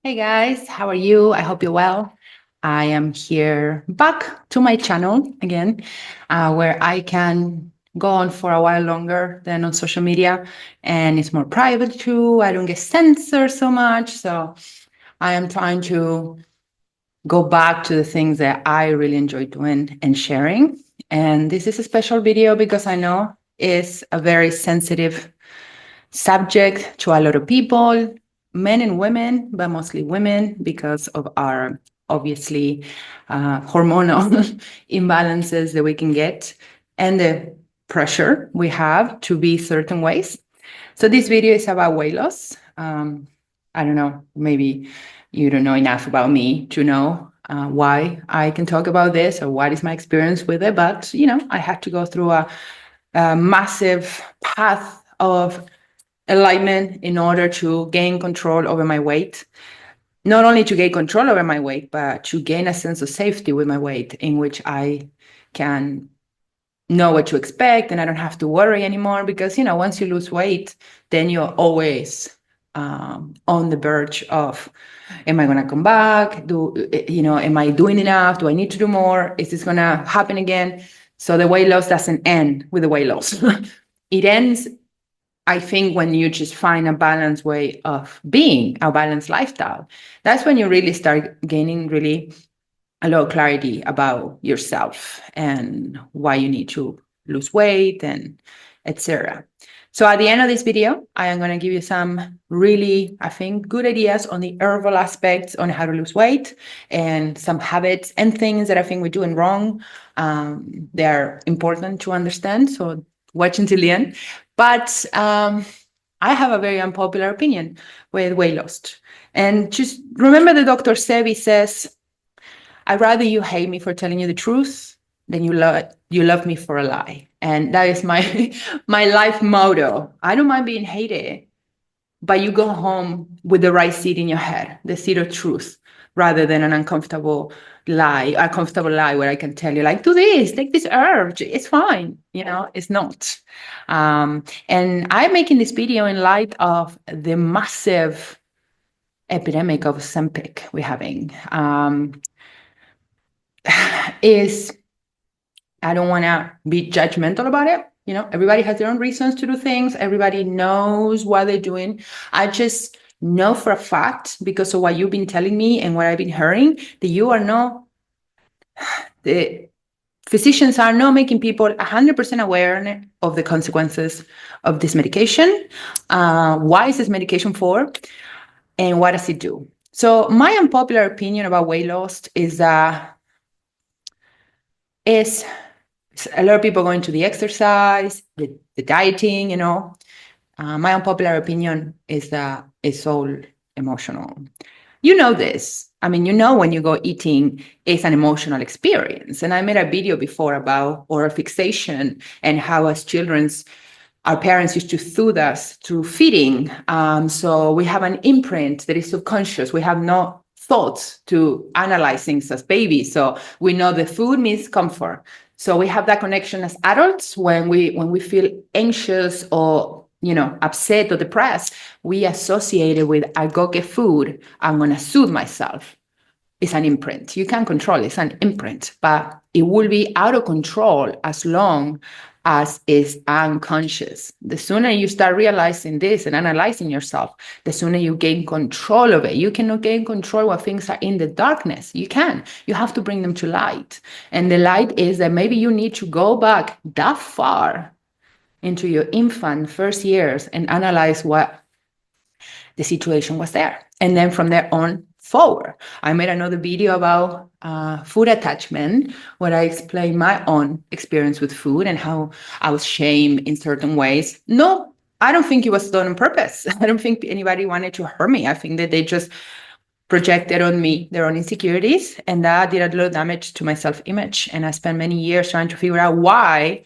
Hey guys, how are you? I hope you're well. I am here back to my channel again, where I can go on for a while longer than on social media, and it's more private too. I don't get censored so much, so I am trying to go back to the things that I really enjoy doing and sharing. And this is a special video because I know it's a very sensitive subject to a lot of people, men and women, but mostly women because of our obviously hormonal imbalances that we can get and the pressure we have to be certain ways. So this video is about weight loss. I don't know, maybe you don't know enough about me to know why I can talk about this or what is my experience with it. But, I had to go through a massive path of alignment in order to gain control over my weight. Not only to gain control over my weight, but to gain a sense of safety with my weight in which I can know what to expect and I don't have to worry anymore because, once you lose weight, then you're always on the verge of, am I going to come back? Am I doing enough? Do I need to do more? Is this going to happen again? So the weight loss doesn't end with the weight loss. It ends, I think, when you just find a balanced way of being, a balanced lifestyle. That's when you really start gaining really a lot of clarity about yourself and why you need to lose weight and etc. So at the end of this video, I am going to give you some really, I think, good ideas on the herbal aspects on how to lose weight and some habits and things that I think we're doing wrong. They're important to understand. So watch until the end. But I have a very unpopular opinion with weight loss. And just remember the Dr. Sebi says, I'd rather you hate me for telling you the truth than you love me for a lie. And that is my my life motto. I don't mind being hated, but you go home with the right seed in your head, the seed of truth, rather than an uncomfortable lie, a comfortable lie where I can tell you, like, do this, take this herb, it's fine. It's not. And I'm making this video in light of the massive epidemic of Ozempic we're having. Is I don't want to be judgmental about it. Everybody has their own reasons to do things. Everybody knows what they're doing. I just know for a fact, because of what you've been telling me and what I've been hearing, that the physicians are not making people 100% aware of the consequences of this medication. Why is this medication for? And what does it do? So my unpopular opinion about weight loss is that is a lot of people going to the exercise, the dieting, my unpopular opinion is that it's all emotional. You know this. I mean, when you go eating, it's an emotional experience. And I made a video before about oral fixation and how as children, our parents used to soothe us through feeding. So we have an imprint that is subconscious. We have no thoughts to analyze things as babies. So we know the food means comfort. So we have that connection as adults when we feel anxious or upset or depressed, we associate it with I go get food, I'm gonna soothe myself. It's an imprint. You can't control it. It's an imprint, but it will be out of control as long as it's unconscious. The sooner you start realizing this and analyzing yourself, the sooner you gain control of it. You cannot gain control when things are in the darkness. You can. You have to bring them to light. And the light is that maybe you need to go back that far into your infant first years and analyze what the situation was there. And then from there on forward, I made another video about food attachment, where I explained my own experience with food and how I was shamed in certain ways. No, I don't think it was done on purpose. I don't think anybody wanted to hurt me. I think that they just projected on me their own insecurities, and that did a lot of damage to my self-image. And I spent many years trying to figure out why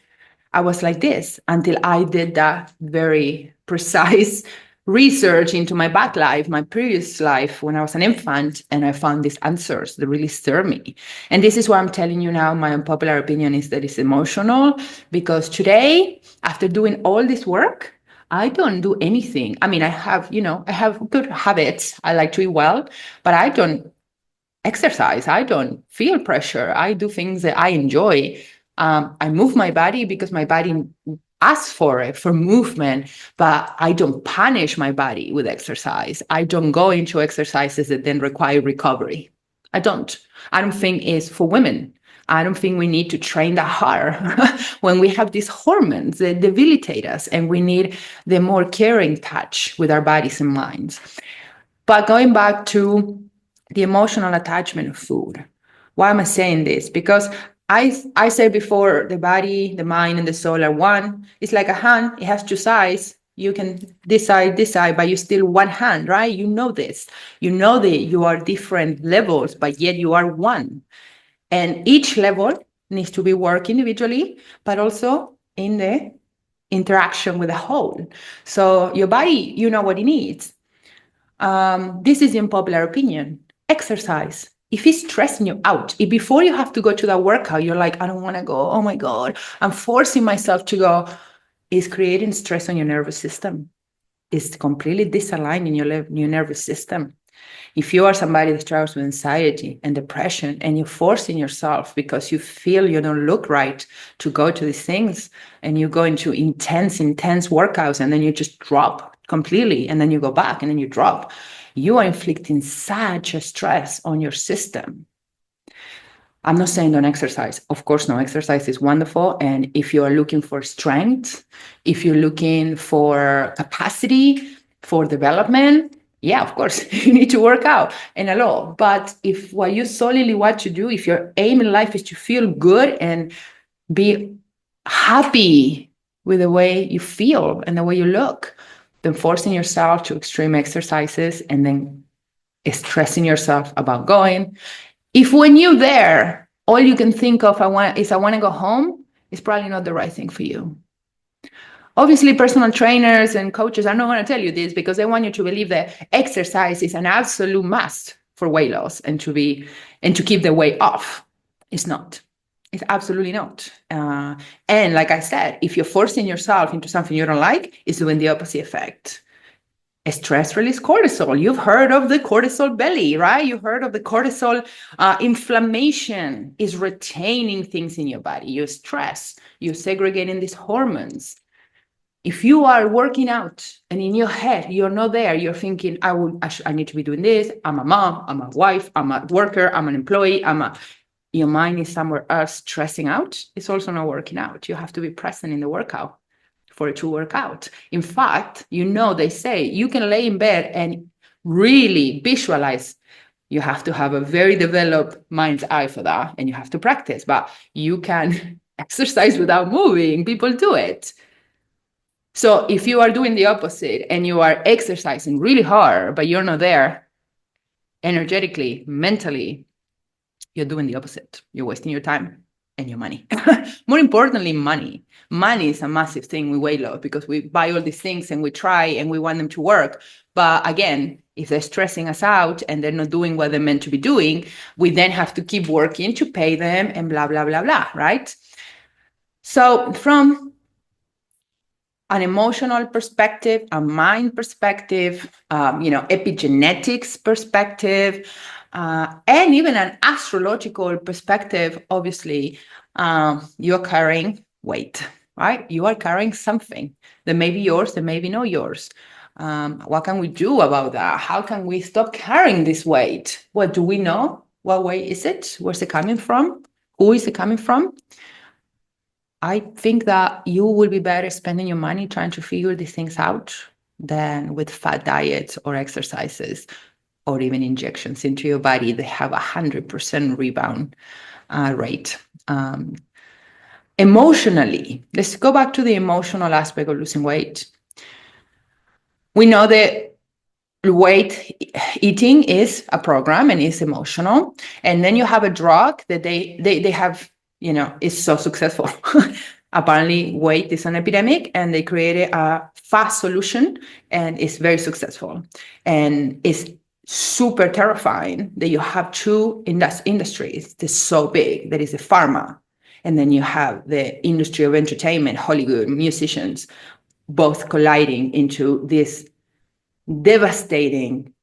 I was like this until I did that very precise research into my back life, my previous life when I was an infant, and I found these answers that really stirred me. And this is why I'm telling you now, my unpopular opinion is that it's emotional, because today, after doing all this work, I don't do anything. I mean, I have good habits. I like to eat well, but I don't exercise. I don't feel pressure. I do things that I enjoy. I move my body because my body asks for it, for movement, but I don't punish my body with exercise. I don't go into exercises that then require recovery. I don't. I don't think it's for women. I don't think we need to train that hard when we have these hormones that debilitate us, and we need the more caring touch with our bodies and minds. But going back to the emotional attachment of food, why am I saying this? Because I said before, the body, the mind, and the soul are one. It's like a hand, it has two sides. You can decide, but you still one hand, right? You know this. You know that you are different levels, but yet you are one. And each level needs to be worked individually, but also in the interaction with the whole. So your body, you know what it needs. This is the unpopular opinion. Exercise. If it's stressing you out, if before you have to go to that workout, you're like, I don't want to go. Oh my God, I'm forcing myself to go. It's creating stress on your nervous system. It's completely disaligned in your nervous system. If you are somebody that struggles with anxiety and depression, and you're forcing yourself because you feel you don't look right to go to these things, and you go into intense workouts, and then you just drop completely, and then you go back, and then you drop, you are inflicting such a stress on your system. I'm not saying don't exercise. Of course, no, exercise is wonderful. And if you are looking for strength, if you're looking for capacity, for development, yeah, of course, you need to work out and a lot. But if what you solely want to do, if your aim in life is to feel good and be happy with the way you feel and the way you look, then forcing yourself to extreme exercises and then stressing yourself about going. If when you're there, all you can think of I want to go home, it's probably not the right thing for you. Obviously, personal trainers and coaches are not going to tell you this because they want you to believe that exercise is an absolute must for weight loss and to keep the weight off. It's not. It's absolutely not. And like I said, if you're forcing yourself into something you don't like, it's doing the opposite effect. Stress release cortisol. You've heard of the cortisol belly, right? You've heard of the cortisol inflammation is retaining things in your body. You're stressed. You're segregating these hormones. If you are working out and in your head, you're not there, you're thinking, I need to be doing this. I'm a mom, I'm a wife, I'm a worker, I'm an employee, your mind is somewhere else stressing out. It's also not working out. You have to be present in the workout for it to work out. In fact, they say you can lay in bed and really visualize. You have to have a very developed mind's eye for that, and you have to practice, but you can exercise without moving. People do it. So if you are doing the opposite and you are exercising really hard, but you're not there energetically, mentally, you're doing the opposite. You're wasting your time and your money. More importantly, money. Money is a massive thing with weight loss because we buy all these things and we try and we want them to work. But again, if they're stressing us out and they're not doing what they're meant to be doing, we then have to keep working to pay them and blah, blah, blah, blah, right? So from an emotional perspective, a mind perspective, epigenetics perspective, and even an astrological perspective, obviously, you're carrying weight, right? You are carrying something that may be yours, that may be not yours. What can we do about that? How can we stop carrying this weight? What do we know? What weight is it? Where's it coming from? Who is it coming from? I think that you will be better spending your money trying to figure these things out than with fat diets or exercises or even injections into your body. They have 100% rebound rate. Emotionally, let's go back to the emotional aspect of losing weight. We know that weight eating is a program and is emotional. And then you have a drug that they have, is so successful. Apparently, weight is an epidemic, and they created a fast solution, and it's very successful. And it's super terrifying that you have two industries that's so big. That is the pharma, and then you have the industry of entertainment, Hollywood, musicians, both colliding into this devastating,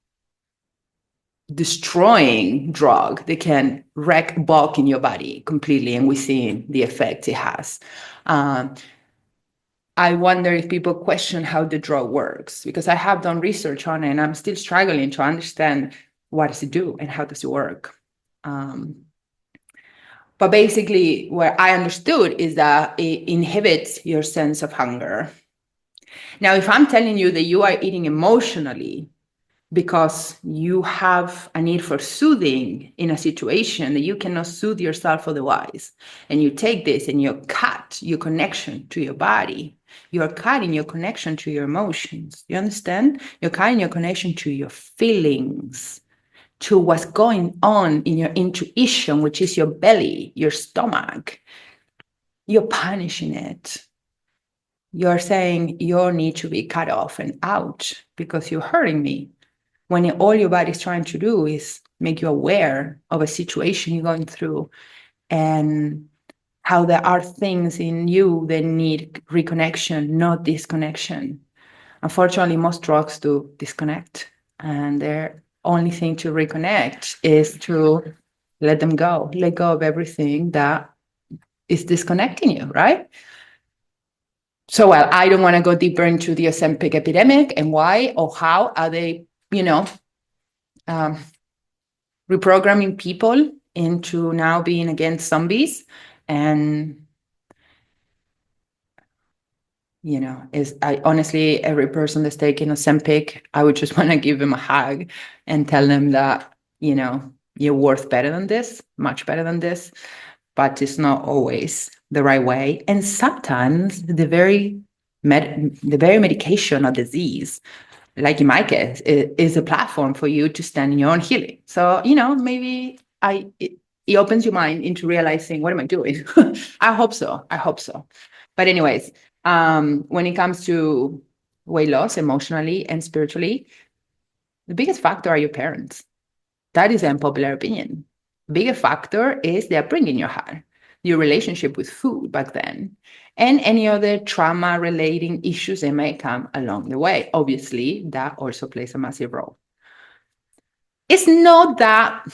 destroying drug that can wreck bulk in your body completely, and we're seeing the effect it has. I wonder if people question how the drug works, because I have done research on it and I'm still struggling to understand what does it do and how does it work. But basically, what I understood is that it inhibits your sense of hunger. Now, if I'm telling you that you are eating emotionally because you have a need for soothing in a situation that you cannot soothe yourself otherwise, and you take this and you cut your connection to your body, you're cutting your connection to your emotions. You understand? You're cutting your connection to your feelings, to what's going on in your intuition, which is your belly, your stomach. You're punishing it. You're saying you need to be cut off and out because you're hurting me. When all your body's trying to do is make you aware of a situation you're going through and how there are things in you that need reconnection, not disconnection. Unfortunately, most drugs do disconnect, and their only thing to reconnect is to let them go, let go of everything that is disconnecting you, right? So, well, I don't want to go deeper into the Ozempic epidemic and why or how are they, reprogramming people into now being against zombies. And I honestly, every person that's taking Ozempic, I would just want to give them a hug and tell them that, you're worth better than this, much better than this, but it's not always the right way. And sometimes the very medication or disease, like in my case, is a platform for you to stand in your own healing. So, maybe it opens your mind into realizing, what am I doing? I hope so. But anyways, when it comes to weight loss, emotionally and spiritually, the biggest factor are your parents. That is an unpopular opinion. The biggest factor is the upbringing you had, your relationship with food back then, and any other trauma-relating issues that may come along the way. Obviously, that also plays a massive role. It's not that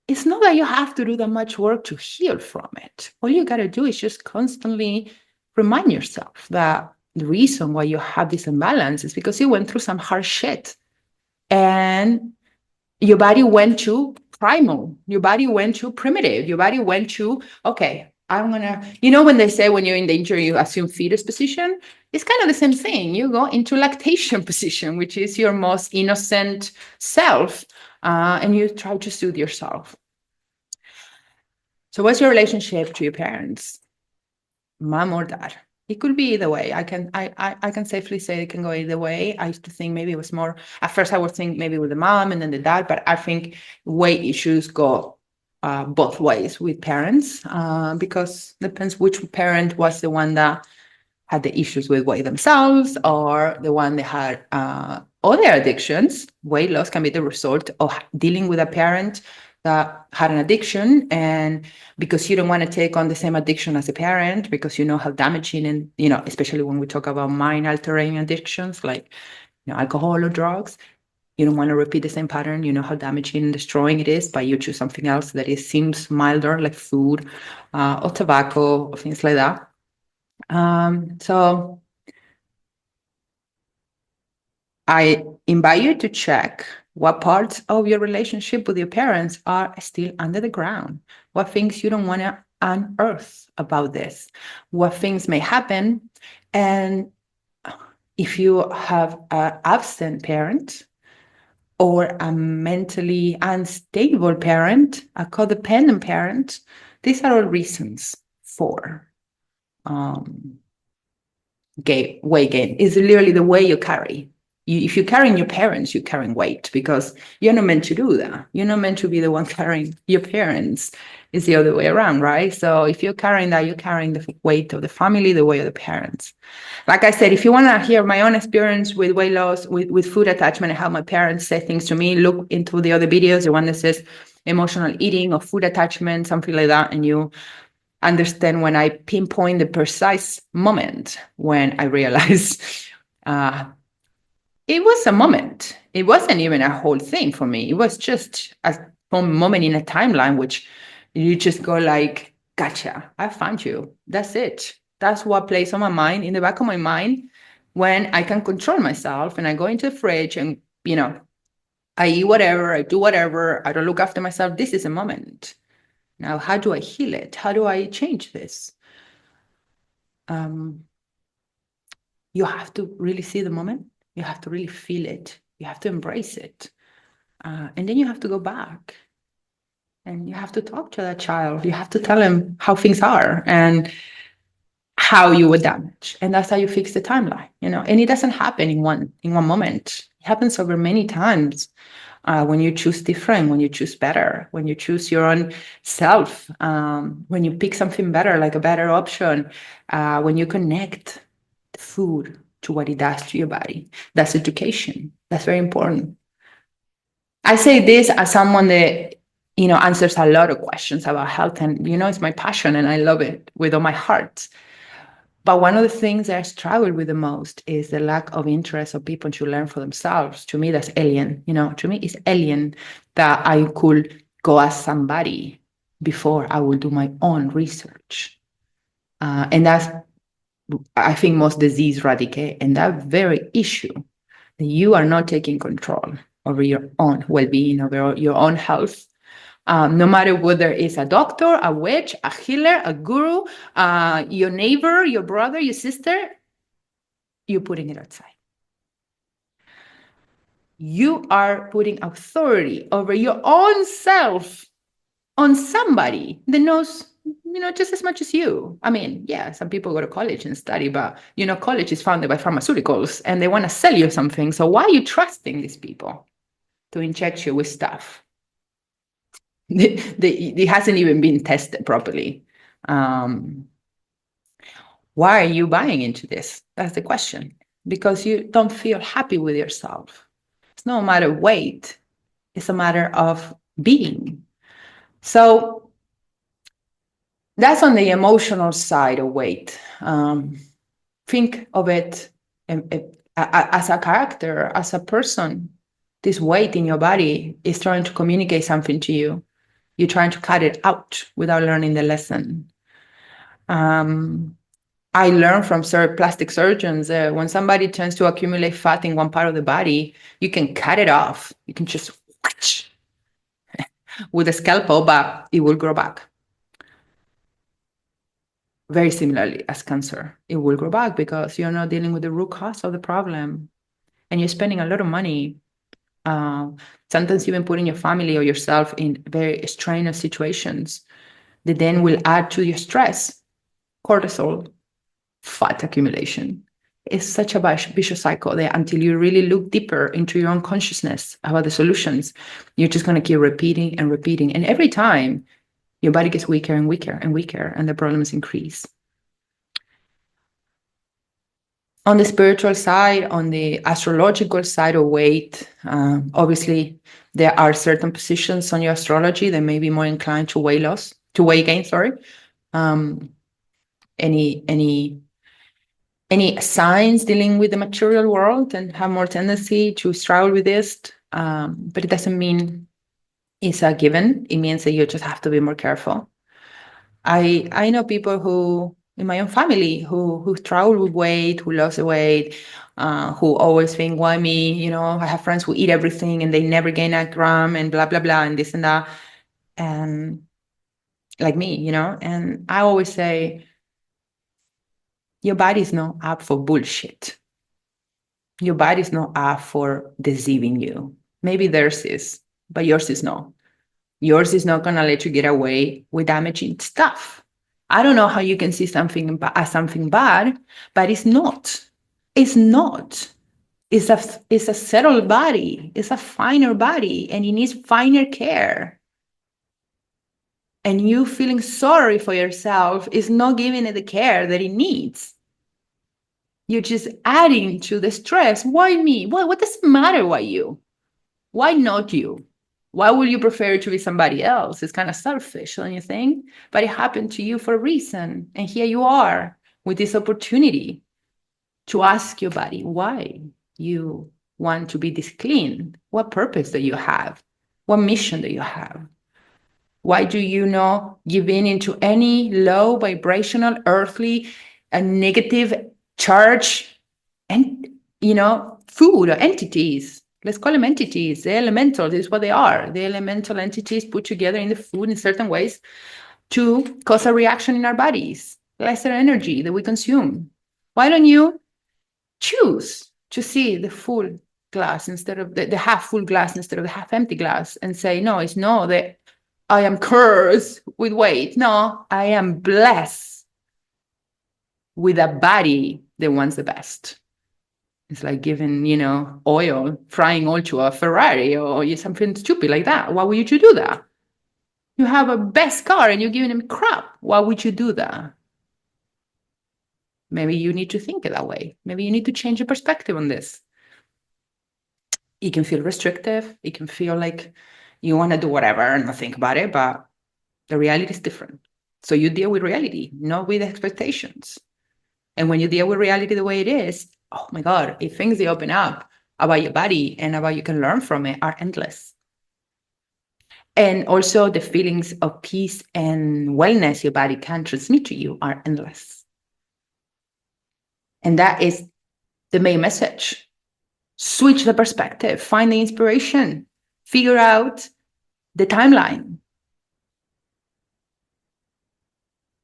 you have to do that much work to heal from it. All you got to do is just constantly remind yourself that the reason why you have this imbalance is because you went through some hard shit. And your body went to primal. Your body went to primitive. Your body went to, okay, I'm going to, when they say when you're in danger, you assume fetus position, it's kind of the same thing. You go into lactation position, which is your most innocent self, and you try to soothe yourself. So what's your relationship to your parents, mom or dad? It could be either way. I can safely say it can go either way. I used to think maybe it was more, at first I would think maybe with the mom and then the dad, but I think weight issues go both ways with parents, because it depends which parent was the one that had the issues with weight themselves or the one that had other addictions. Weight loss can be the result of dealing with a parent that had an addiction, and because you don't want to take on the same addiction as a parent, because you know how damaging, and especially when we talk about mind altering addictions like alcohol or drugs, you don't want to repeat the same pattern. You know how damaging and destroying it is, but you choose something else that seems milder, like food or tobacco or things like that. So I invite you to check what parts of your relationship with your parents are still under the ground, what things you don't want to unearth about this, what things may happen. And if you have an absent parent or a mentally unstable parent, a codependent parent, these are all reasons for weight gain. It's literally the way you carry. If you're carrying your parents, you're carrying weight, because you're not meant to do that. You're not meant to be the one carrying your parents. It's the other way around, right? So if you're carrying that, you're carrying the weight of the family, the weight of the parents. Like I said, if you want to hear my own experience with weight loss, with food attachment, and how my parents say things to me, look into the other videos, the one that says emotional eating or food attachment, something like that, and you understand when I pinpoint the precise moment when I realize uh, it was a moment. It wasn't even a whole thing for me. It was just a moment in a timeline, which you just go like, gotcha, I found you. That's it. That's what plays on my mind, in the back of my mind, when I can control myself and I go into the fridge and, I eat whatever, I do whatever, I don't look after myself. This is a moment. Now, how do I heal it? How do I change this? Um, you have to really see the moment. You have to really feel it. You have to embrace it. And then you have to go back and you have to talk to that child. You have to tell him how things are and how you were damaged. And that's how you fix the timeline, and it doesn't happen in one moment. It happens over many times. When you choose different, when you choose better, when you choose your own self, when you pick something better, like a better option, when you connect the food to what it does to your body. That's education. That's very important. I say this as someone that, answers a lot of questions about health, and, it's my passion and I love it with all my heart. But one of the things that I struggle with the most is the lack of interest of people to learn for themselves. To me, that's alien. To me, it's alien that I could go ask somebody before I will do my own research. And that's, I think, most disease radicate in that very issue, that you are not taking control over your own well-being, over your own health. No matter whether it's a doctor, a witch, a healer, a guru, your neighbor, your brother, your sister, you're putting it outside. You are putting authority over your own self on somebody that knows, just as much as you. I mean, yeah, some people go to college and study, but, college is founded by pharmaceuticals and they want to sell you something. So why are you trusting these people to inject you with stuff? It hasn't even been tested properly. Why are you buying into this? That's the question. Because you don't feel happy with yourself. It's no matter weight. It's a matter of being. So that's on the emotional side of weight. Think of it as a character, as a person. This weight in your body is trying to communicate something to you. You're trying to cut it out without learning the lesson. I learned from plastic surgeons when somebody tends to accumulate fat in one part of the body, you can cut it off. You can just whoosh, with a scalpel, but it will grow back. Very similarly as cancer, it will grow back because you're not dealing with the root cause of the problem. And you're spending a lot of money, sometimes even putting your family or yourself in very strenuous situations that then will add to your stress, cortisol, fat accumulation. It's such a vicious cycle that until you really look deeper into your own consciousness about the solutions, you're just going to keep repeating and repeating. And every time, your body gets weaker and weaker and weaker, and the problems increase. On the spiritual side, on the astrological side of weight, obviously, there are certain positions on your astrology that may be more inclined to weight gain, any signs dealing with the material world and have more tendency to struggle with this. But it doesn't mean it's a given. It means that you just have to be more careful. I know people who, in my own family, who struggle with weight, who lost the weight, who always think, why me? I have friends who eat everything and they never gain a gram and blah, blah, blah, and this and that. And like me, and I always say, your body's not up for bullshit. Your body's not up for deceiving you. Maybe theirs is, but yours is not. Yours is not going to let you get away with damaging stuff. I don't know how you can see something as something bad, but it's not. It's not. It's a settled body. It's a finer body, and it needs finer care. And you feeling sorry for yourself is not giving it the care that it needs. You're just adding to the stress. Why me? What does it matter why you? Why not you? Why would you prefer to be somebody else? It's kind of selfish, don't you think? But it happened to you for a reason. And here you are with this opportunity to ask your body why you want to be this clean. What purpose do you have? What mission do you have? Why do you not give in into any low vibrational, earthly, and negative charge and, food or entities? Let's call them entities. The elemental is what they are. The elemental entities put together in the food in certain ways to cause a reaction in our bodies, lesser energy that we consume. Why don't you choose to see the full glass instead of the half full glass instead of the half empty glass and say, no, it's not that I am cursed with weight. No, I am blessed with a body that wants the best. It's like giving, oil, frying oil to a Ferrari or something stupid like that. Why would you do that? You have a best car and you're giving him crap. Why would you do that? Maybe you need to think that way. Maybe you need to change your perspective on this. It can feel restrictive. It can feel like you want to do whatever and not think about it, but the reality is different. So you deal with reality, not with expectations. And when you deal with reality the way it is, oh my God, if things they open up about your body and about you can learn from it are endless. And also the feelings of peace and wellness your body can transmit to you are endless. And that is the main message. Switch the perspective, find the inspiration, figure out the timeline.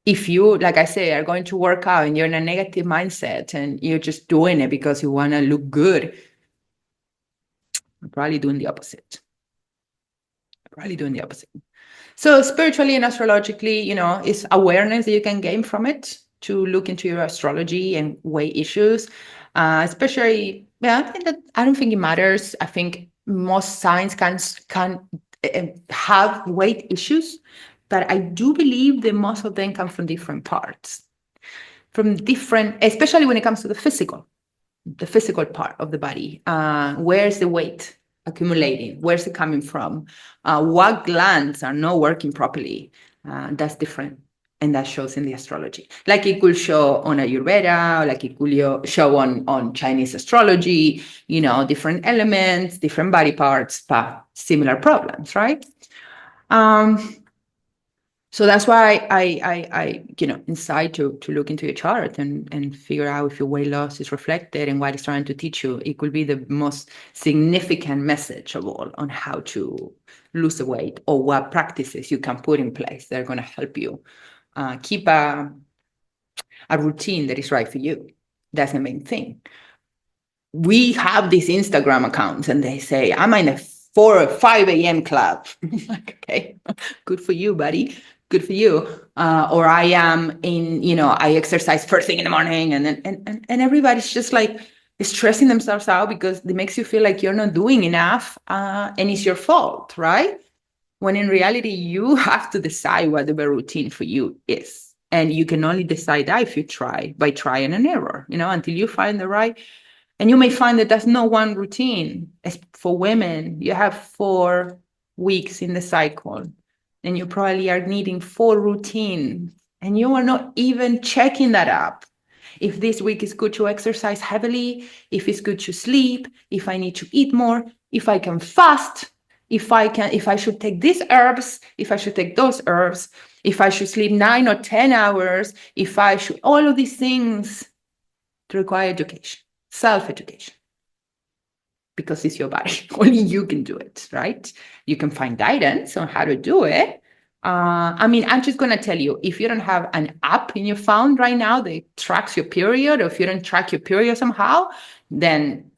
If you, like I say, are going to work out and you're in a negative mindset and you're just doing it because you want to look good, you're probably doing the opposite. So spiritually and astrologically, it's awareness that you can gain from it to look into your astrology and weigh issues. Especially, I don't think it matters. I think most signs can have weight issues, but I do believe that most of them come from different parts, especially when it comes to the physical part of the body. Where's the weight accumulating? Where's it coming from? What glands are not working properly? That's different. And that shows in the astrology. Like it could show on Ayurveda, like it could show on Chinese astrology, different elements, different body parts, but similar problems, right? So that's why I decide to look into your chart and figure out if your weight loss is reflected and what it's trying to teach you. It could be the most significant message of all on how to lose the weight or what practices you can put in place that are going to help you keep a routine that is right for you. That's the main thing. We have these Instagram accounts and they say, I'm in a 4 or 5 a.m. club. Like, okay, good for you, buddy. Good for you. Or I am in, I exercise first thing in the morning and everybody's just like stressing themselves out because it makes you feel like you're not doing enough and it's your fault, right? When in reality, you have to decide what the routine for you is. And you can only decide that if you try by trying and error, until you find the right. And you may find that there's no one routine. As for women, you have 4 weeks in the cycle, and you probably are needing 4 routines, and you are not even checking that up. If this week is good to exercise heavily, if it's good to sleep, if I need to eat more, if I can fast, if I should take these herbs, if I should take those herbs, if I should sleep 9 or 10 hours, all of these things require education. Self-education, because it's your body. Only you can do it, right? You can find guidance on how to do it. I'm just going to tell you, if you don't have an app in your phone right now that tracks your period, or if you don't track your period somehow, then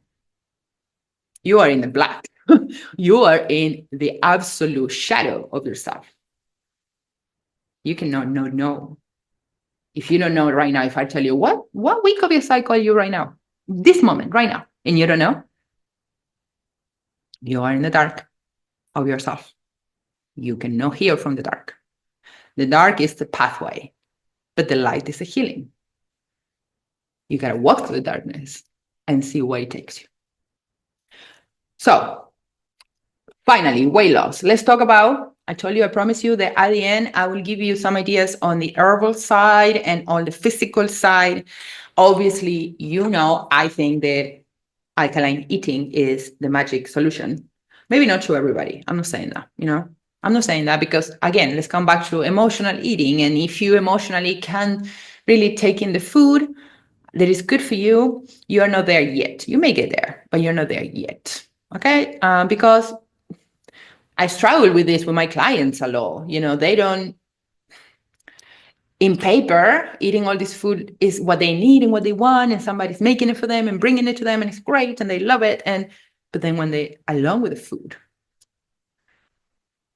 you are in the black. You are in the absolute shadow of yourself. You cannot know. If you don't know right now, if I tell you what week of your cycle are you right now, this moment, right now, and you don't know, you are in the dark of yourself. You cannot hear from the dark. The dark is the pathway, but the light is the healing. You got to walk through the darkness and see where it takes you. So Finally, weight loss. Let's talk about, I told you, I promise you that at the end, I will give you some ideas on the herbal side and on the physical side. Obviously, I think that alkaline eating is the magic solution. Maybe not to everybody. I'm not saying that. I'm not saying that because, again, let's come back to emotional eating. And if you emotionally can really take in the food that is good for you, you are not there yet. You may get there, but you're not there yet. Okay? Because I struggle with this with my clients a lot. They don't, in paper, eating all this food is what they need and what they want, and somebody's making it for them and bringing it to them, and it's great, and they love it. But then when they, along with the food,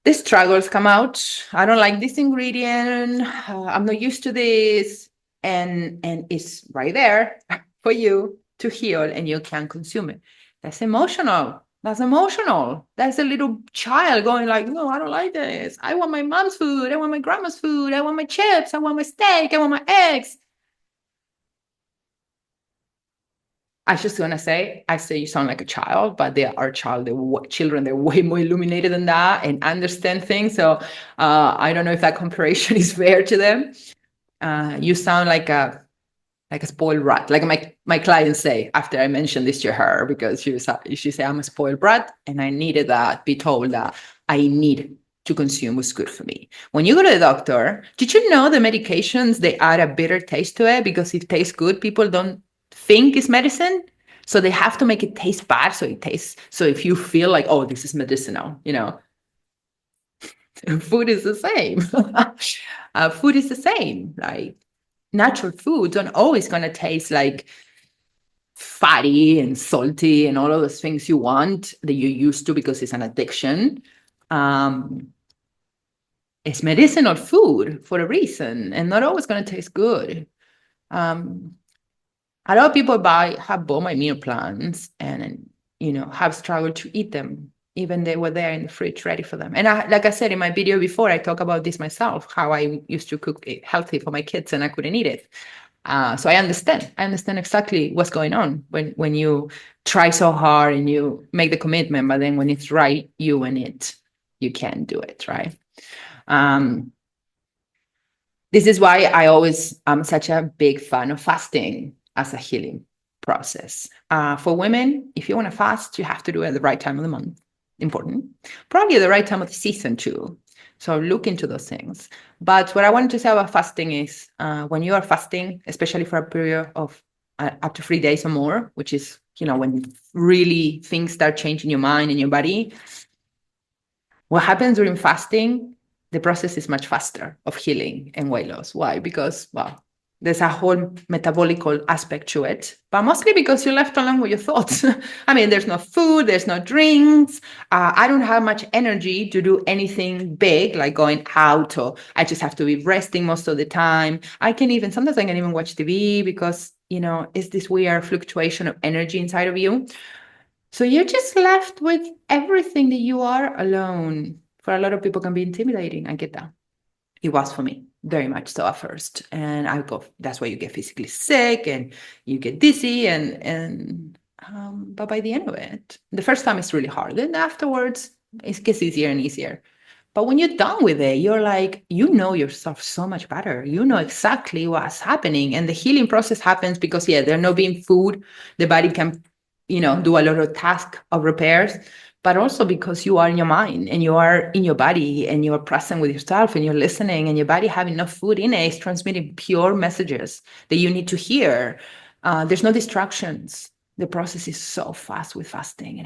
the struggles come out. I don't like this ingredient. I'm not used to this, and it's right there for you to heal, and you can consume it. That's emotional. That's emotional. That's a little child going like, no, I don't like this. I want my mom's food. I want my grandma's food. I want my chips. I want my steak. I want my eggs. I was just gonna say, I say you sound like a child, but they are children. They're way more illuminated than that and understand things. So I don't know if that comparison is fair to them. You sound like a spoiled brat, like my clients say after I mentioned this to her, because she said I'm a spoiled brat, and I needed that be told that I need to consume what's good for me. When you go to the doctor, did you know the medications, they add a bitter taste to it because it tastes good? People don't think it's medicine, so they have to make it taste bad so it tastes. So if you feel like, oh, this is medicinal, food is the same. Food is the same. Like natural foods aren't always going to taste like fatty and salty and all of those things you want that you're used to because it's an addiction. It's medicinal food for a reason and not always going to taste good. A lot of people have bought my meal plans and, have struggled to eat them, even they were there in the fridge ready for them. And like I said in my video before, I talk about this myself, how I used to cook it healthy for my kids and I couldn't eat it. So I understand. I understand exactly what's going on when you try so hard and you make the commitment, but then when it's right, you can't do it, right? This is why I always am such a big fan of fasting as a healing process. For women, if you want to fast, you have to do it at the right time of the month. Important. Probably at the right time of the season too. So look into those things. But what I wanted to say about fasting is when you are fasting, especially for a period of up to 3 days or more, which is, when really things start changing your mind and your body, what happens during fasting, the process is much faster of healing and weight loss. Why? Because, there's a whole metabolic aspect to it, but mostly because you're left alone with your thoughts. I mean, there's no food, there's no drinks. I don't have much energy to do anything big, like going out, or I just have to be resting most of the time. Sometimes I can even watch TV because, it's this weird fluctuation of energy inside of you. So you're just left with everything that you are alone. For a lot of people, can be intimidating. I get that. It was for me, very much so at first. And that's why you get physically sick and you get dizzy but by the end of it, the first time it's really hard. Then afterwards, it gets easier and easier. But when you're done with it, you're like, yourself so much better. You know exactly what's happening. And the healing process happens because, there not being food, the body can, do a lot of task of repairs. But also because you are in your mind and you are in your body and you are present with yourself and you're listening and your body having enough food in it is transmitting pure messages that you need to hear. There's no distractions. The process is so fast with fasting,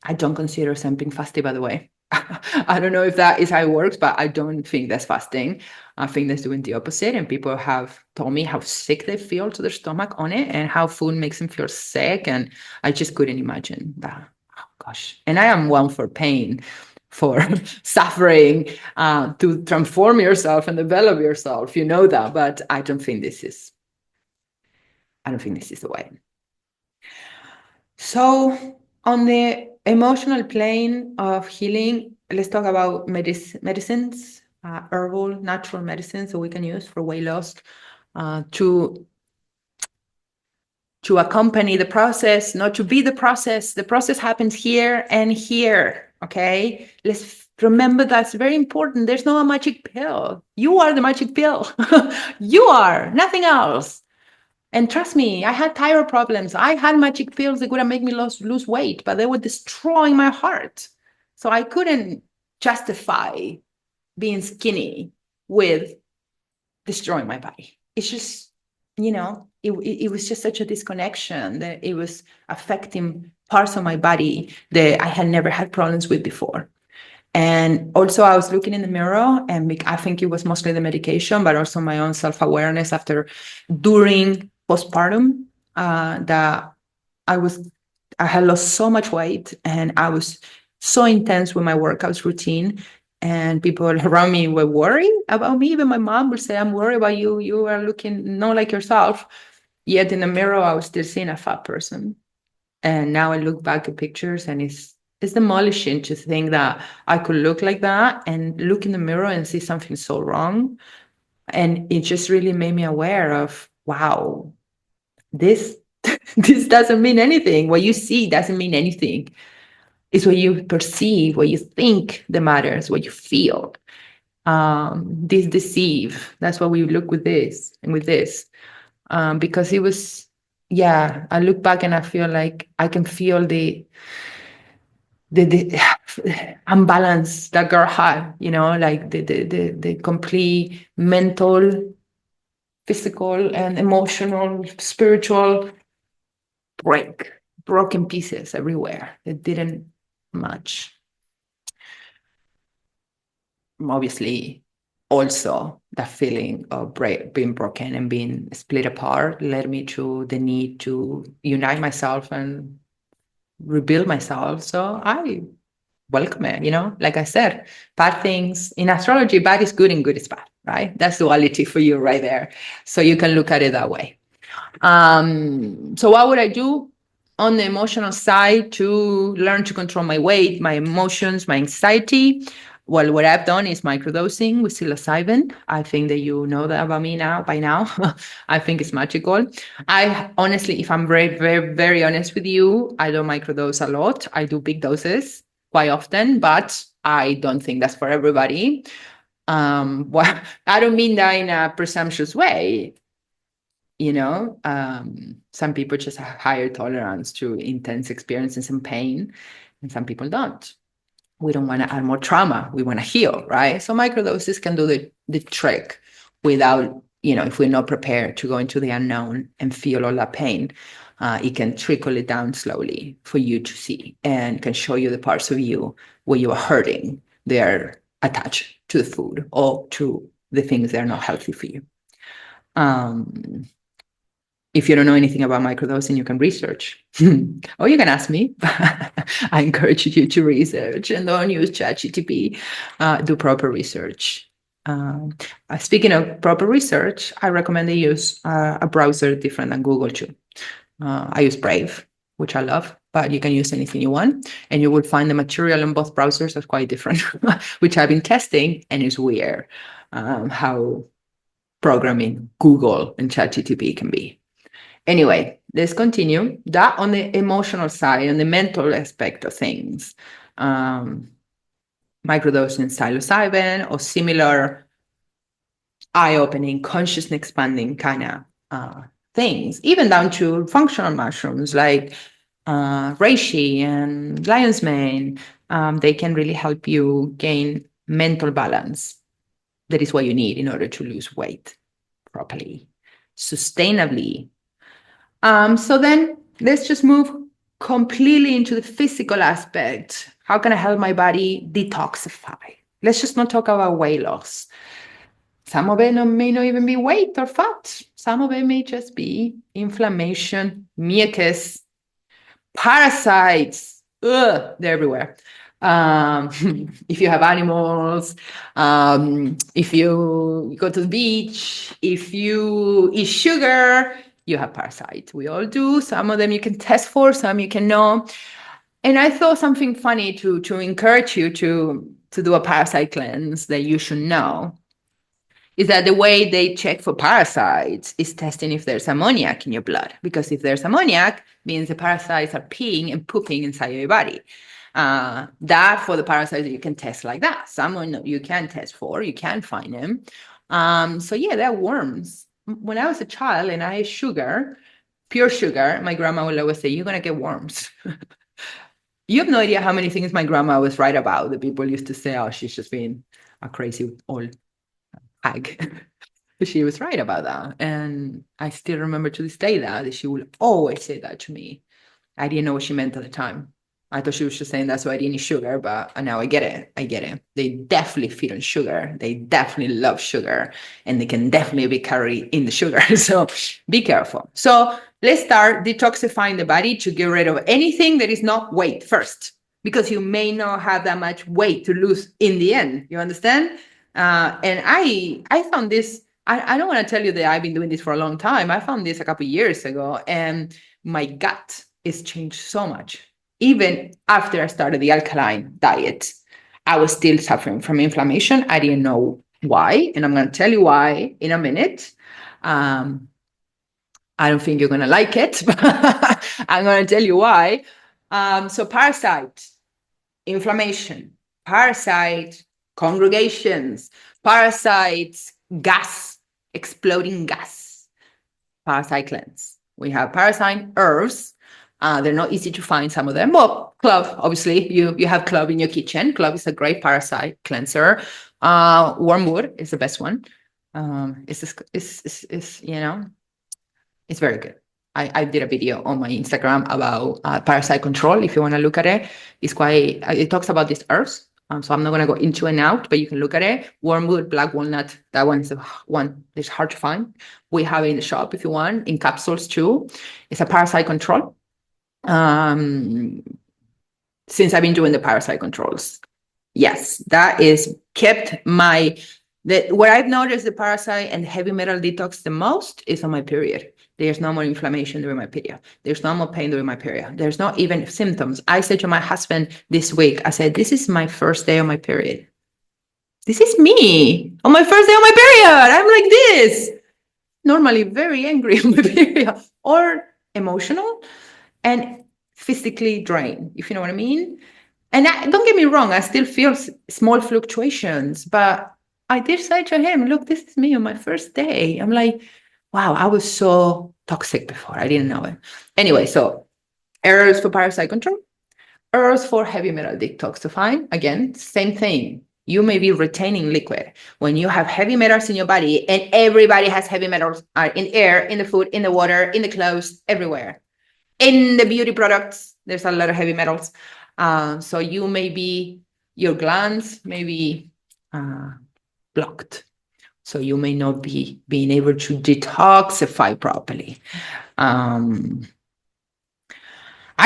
I don't consider Ozempic fasting, by the way. I don't know if that is how it works, but I don't think that's fasting. I think that's doing the opposite. And people have told me how sick they feel to their stomach on it and how food makes them feel sick. And I just couldn't imagine that. Gosh. And I am one for pain, for suffering, to transform yourself and develop yourself. You know that, but I don't think this is the way. So on the emotional plane of healing, let's talk about medicines, herbal, natural medicines that we can use for weight loss, to accompany the process, not to be the process. The process happens here and here, Okay, let's remember that's very important. There's no magic pill. You are the magic pill. You are nothing else. And trust me, I had thyroid problems. I had magic pills that would make me lose weight, but they were destroying my heart. So I couldn't justify being skinny with destroying my body. It's just, it was just such a disconnection that it was affecting parts of my body that I had never had problems with before. And also, I was looking in the mirror, and I think it was mostly the medication, but also my own self-awareness during postpartum, that I was, I had lost so much weight, and I was so intense with my workouts routine. And people around me were worried about me. Even my mom would say, "I'm worried about you. You are looking not like yourself." Yet in the mirror, I was still seeing a fat person. And now I look back at pictures, and it's demolishing to think that I could look like that and look in the mirror and see something so wrong. And it just really made me aware of, wow, this this doesn't mean anything. What you see doesn't mean anything. It's what you perceive, what you think that matters, what you feel. This deceive. That's why we look with this and with this. Because it was, yeah, I look back and I feel like I can feel the unbalance that girl had, like the complete mental, physical, and emotional, spiritual broken pieces everywhere that didn't match. Obviously, also that feeling of being broken and being split apart led me to the need to unite myself and rebuild myself. So I welcome it, like I said, bad things in astrology, bad is good and good is bad, right? That's duality for you right there. So you can look at it that way. So what would I do on the emotional side to learn to control my weight, my emotions, my anxiety? Well, what I've done is microdosing with psilocybin. I think that you know that about me by now. I think it's magical. I honestly, if I'm very, very, very honest with you, I don't microdose a lot. I do big doses quite often, but I don't think that's for everybody. Well, I don't mean that in a presumptuous way. Some people just have higher tolerance to intense experiences and pain, and some people don't. We don't want to add more trauma. We want to heal, right? So microdoses can do the trick without, if we're not prepared to go into the unknown and feel all that pain, it can trickle it down slowly for you to see and can show you the parts of you where you are hurting. They're attached to the food or to the things that are not healthy for you. If you don't know anything about microdosing, you can research. Or you can ask me. I encourage you to research and don't use ChatGPT. Do proper research. Speaking of proper research, I recommend you use a browser different than Google too. I use Brave, which I love, but you can use anything you want. And you will find the material in both browsers is quite different, which I've been testing, and it's weird how programming Google and ChatGPT can be. Anyway, let's continue. That on the emotional side, on the mental aspect of things. Microdosing psilocybin or similar eye-opening, consciousness-expanding kind of things, even down to functional mushrooms like reishi and lion's mane. They can really help you gain mental balance. That is what you need in order to lose weight properly, sustainably. So then let's just move completely into the physical aspect. How can I help my body detoxify? Let's just not talk about weight loss. Some of it may not even be weight or fat. Some of it may just be inflammation, mucus, parasites. Ugh, they're everywhere. If you have animals, if you go to the beach, if you eat sugar, you have parasites. We all do. Some of them you can test for, some you can know. And I thought something funny to encourage you to do a parasite cleanse that you should know is that the way they check for parasites is testing if there's ammoniac in your blood. Because if there's ammoniac, means the parasites are peeing and pooping inside your body. That for the parasites you can test like that. Someone you can test for, you can find them. So yeah, they're worms. When I was a child and I ate sugar, pure sugar, my grandma will always say, "You're gonna get worms." You have no idea how many things my grandma was right about. The people used to say, "Oh, she's just being a crazy old hag." But she was right about that. And I still remember to this day that she would always say that to me. I didn't know what she meant at the time. I thought she was just saying that's why I didn't eat sugar, but now I get it. I get it. They definitely feed on sugar. They definitely love sugar, and they can definitely be carried in the sugar. So be careful. So let's start detoxifying the body to get rid of anything that is not weight first, because you may not have that much weight to lose in the end. You understand? And I found this. I don't want to tell you that I've been doing this for a long time. I found this a couple of years ago, and my gut is changed so much. Even after I started the alkaline diet, I was still suffering from inflammation. I didn't know why, and I'm going to tell you why in a minute. I don't think you're going to like it, but I'm going to tell you why. So parasite, inflammation, parasite, congregations, parasites, gas, exploding gas, parasite cleanse. We have parasite herbs. They're not easy to find, some of them. Well, clove, obviously, you have clove in your kitchen. Clove is a great parasite cleanser. Wormwood is the best one. It's you know, it's very good. I did a video on my Instagram about parasite control. If you want to look at it, it talks about these herbs. So I'm not going to go into and out, but you can look at it. Wormwood, black walnut, that one is the one that's hard to find. We have it in the shop if you want, in capsules too. It's a parasite control. Since I've been doing the parasite controls, yes, that is kept where I've noticed the parasite and heavy metal detox the most is on my period. There's no more inflammation during my period. There's no more pain during my period. There's not even symptoms. I said to my husband this week, I said, this is my first day of my period. This is me on my first day of my period. I'm like this. Normally very angry on my period, or emotional and physically drained, if you know what I mean. And don't get me wrong, I still feel small fluctuations, but I did say to him, look, this is me on my first day. I'm like, wow, I was so toxic before. I didn't know it. Anyway, so herbs for parasite control, herbs for heavy metal detoxifying. Again, same thing. You may be retaining liquid. When you have heavy metals in your body, and everybody has heavy metals in air, in the food, in the water, in the clothes, everywhere. In the beauty products, there's a lot of heavy metals. So your glands may be blocked. So you may not be being able to detoxify properly. I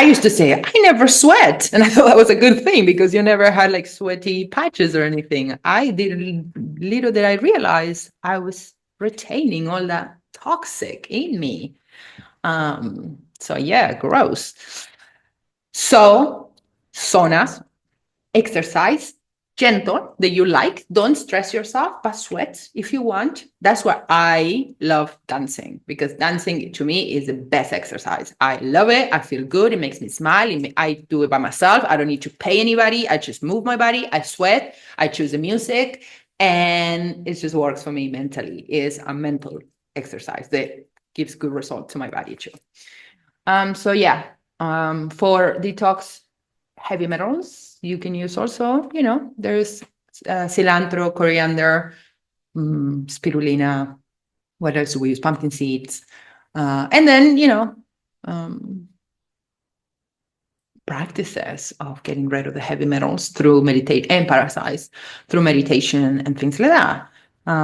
used to say, I never sweat. And I thought that was a good thing because you never had like sweaty patches or anything. Little did I realize I was retaining all that toxic in me. So yeah, gross. So saunas, exercise, gentle that you like. Don't stress yourself, but sweat if you want. That's why I love dancing, because dancing to me is the best exercise. I love it. I feel good. It makes me smile. I do it by myself. I don't need to pay anybody. I just move my body. I sweat. I choose the music, and it just works for me mentally. It's a mental exercise that gives good results to my body too. So yeah, for detox heavy metals, you can use also, there's cilantro, coriander, spirulina. What else do we use? Pumpkin seeds. And then, practices of getting rid of the heavy metals through meditate and parasites through meditation and things like that.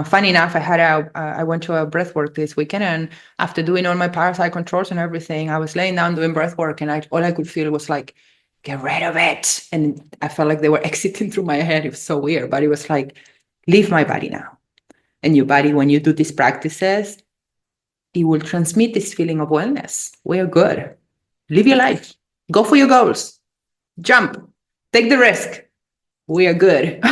Funny enough, I went to a breath work this weekend, and after doing all my parasite controls and everything, I was laying down doing breath work, and all I could feel was like, get rid of it. And I felt like they were exiting through my head. It was so weird, but it was like, leave my body now. And your body, when you do these practices, it will transmit this feeling of wellness. We're good. Live your life. Go for your goals. Jump. Take the risk. We are good.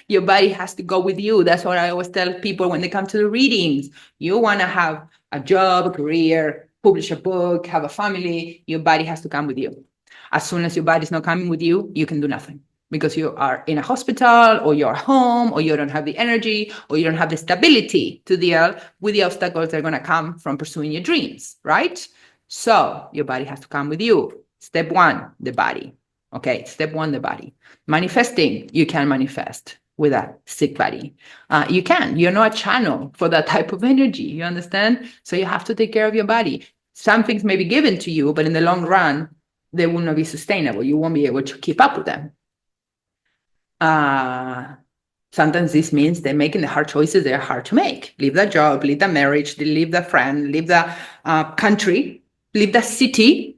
Your body has to go with you. That's what I always tell people when they come to the readings. You want to have a job, a career, publish a book, have a family. Your body has to come with you. As soon as your body's not coming with you, you can do nothing because you are in a hospital or you're home or you don't have the energy or you don't have the stability to deal with the obstacles that are going to come from pursuing your dreams, right? So your body has to come with you. Step one, the body. Okay, step one, the body. Manifesting, you can manifest with a sick body. You're not a channel for that type of energy, you understand? So you have to take care of your body. Some things may be given to you, but in the long run, they will not be sustainable. You won't be able to keep up with them. Sometimes this means they're making the hard choices they're hard to make. Leave that job, leave that marriage, leave that friend, leave the country, leave the city.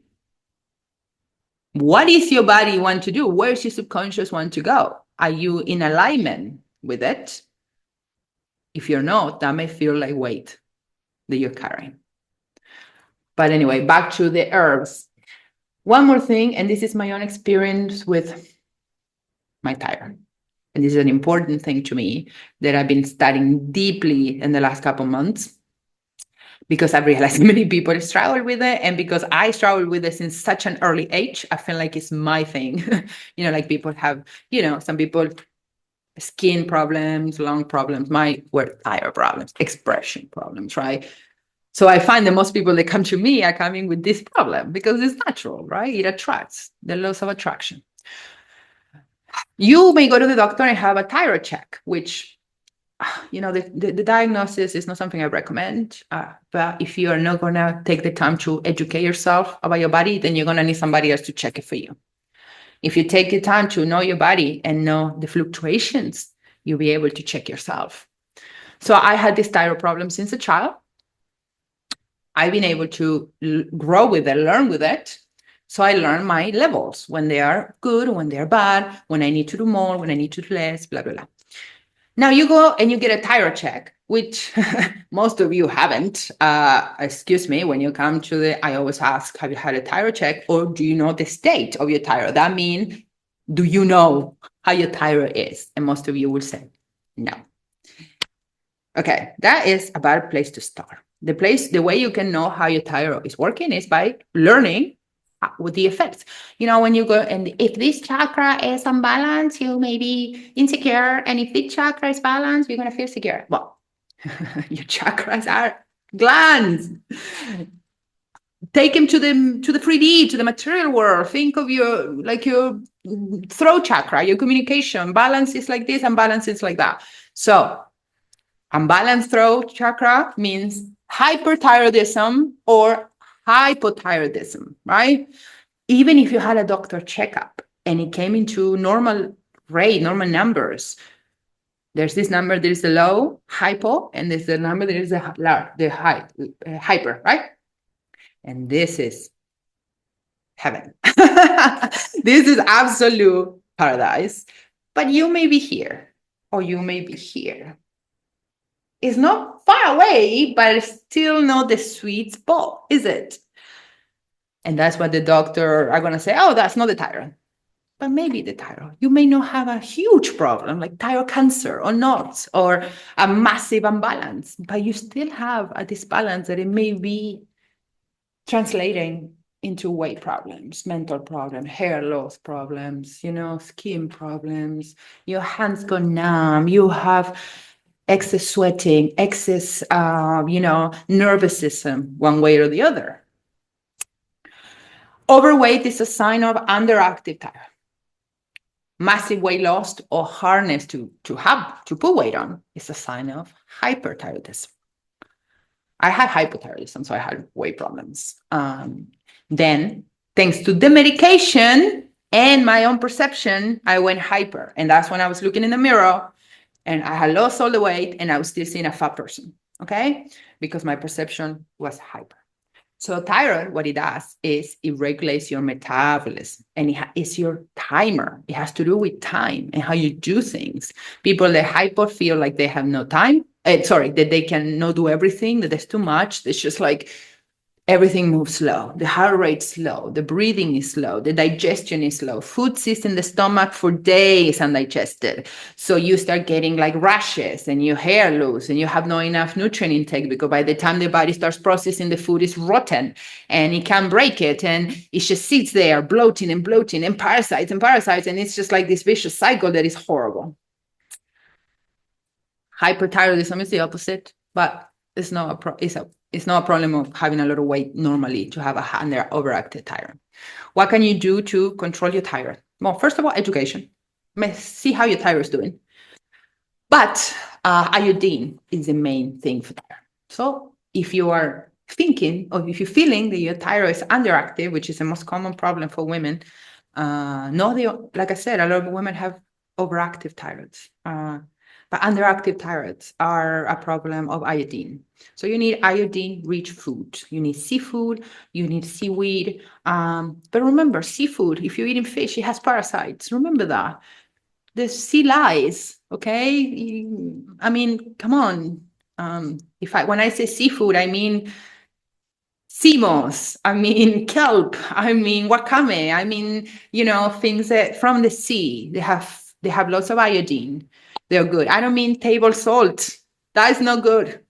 What is your body want to do? Where's your subconscious want to go? Are you in alignment with it? If you're not, that may feel like weight that you're carrying. But anyway, back to the herbs. One more thing, and this is my own experience with my thyroid. And this is an important thing to me that I've been studying deeply in the last couple of months because I've realized many people struggle with it. And because I struggle with it since such an early age, I feel like it's my thing. Like people have, some people skin problems, lung problems, my word, thyroid problems, expression problems, right? So I find that most people that come to me are coming with this problem because it's natural, right? It attracts, the laws of attraction. You may go to the doctor and have a thyroid check, which, the diagnosis is not something I recommend. But if you are not going to take the time to educate yourself about your body, then you're going to need somebody else to check it for you. If you take the time to know your body and know the fluctuations, you'll be able to check yourself. So I had this thyroid problem since a child. I've been able to grow with it, learn with it. So I learned my levels, when they are good, when they're bad, when I need to do more, when I need to do less, blah, blah, blah. Now you go and you get a thyroid check, which most of you haven't. Excuse me, when you come to I always ask, have you had a thyroid check, or do you know the state of your thyroid? That means, do you know how your thyroid is? And most of you will say, no. Okay, that is a bad place to start. The way you can know how your thyroid is working is by learning with the effects. When you go, and if this chakra is unbalanced, you may be insecure. And if this chakra is balanced, you're going to feel secure. Well, your chakras are glands. Take them to the 3D, to the material world. Think of your throat chakra, your communication. Balance is like this, and balance is like that. So unbalanced throat chakra means hyperthyroidism or hypothyroidism, right? Even if you had a doctor checkup and it came into normal numbers, there's this number, there's the low, hypo, and there's the number, there's the high, hyper, right? And this is heaven. This is absolute paradise. But you may be here, or you may be here. It's not far away, but it's still not the sweet spot, is it? And that's what the doctor are going to say, oh, that's not the thyroid. But maybe the thyroid. You may not have a huge problem like thyroid cancer or not, or a massive imbalance, but you still have a disbalance that it may be translating into weight problems, mental problems, hair loss problems, skin problems. Your hands go numb. You have excess sweating, excess, nervous system, one way or the other. Overweight is a sign of underactive thyroid. Massive weight loss or hardness to put weight on is a sign of hyperthyroidism. I had hypothyroidism, so I had weight problems. Then, thanks to the medication and my own perception, I went hyper. And that's when I was looking in the mirror and I had lost all the weight and I was still seeing a fat person, okay? Because my perception was hyper. So thyroid, what it does is it regulates your metabolism, and it's your timer. It has to do with time and how you do things. People that hyper feel like they have no time. That they cannot do everything, that there's too much. It's just like Everything moves slow. The heart rate's slow. The breathing is slow. The digestion is slow. Food sits in the stomach for days undigested. So you start getting like rashes and your hair loose and you have not enough nutrient intake because by the time the body starts processing the food, it's rotten and it can't break it. And it just sits there bloating and bloating and parasites and parasites. And it's just like this vicious cycle that is horrible. Hyperthyroidism is the opposite, but it's not a problem of having a lot of weight normally to have a overactive thyroid. What can you do to control your thyroid? Well, first of all, education. See how your thyroid is doing. But iodine is the main thing for thyroid. So if you are thinking or if you're feeling that your thyroid is underactive, which is the most common problem for women, like I said, a lot of women have overactive thyroids. But underactive thyroids are a problem of iodine. So you need iodine-rich food. You need seafood, you need seaweed. But remember, seafood, if you're eating fish, it has parasites. Remember that. The sea lice, okay? I mean, come on. When I say seafood, I mean sea moss, I mean kelp, I mean wakame, I mean, things that from the sea. They have lots of iodine. They're good. I don't mean table salt. That is not good.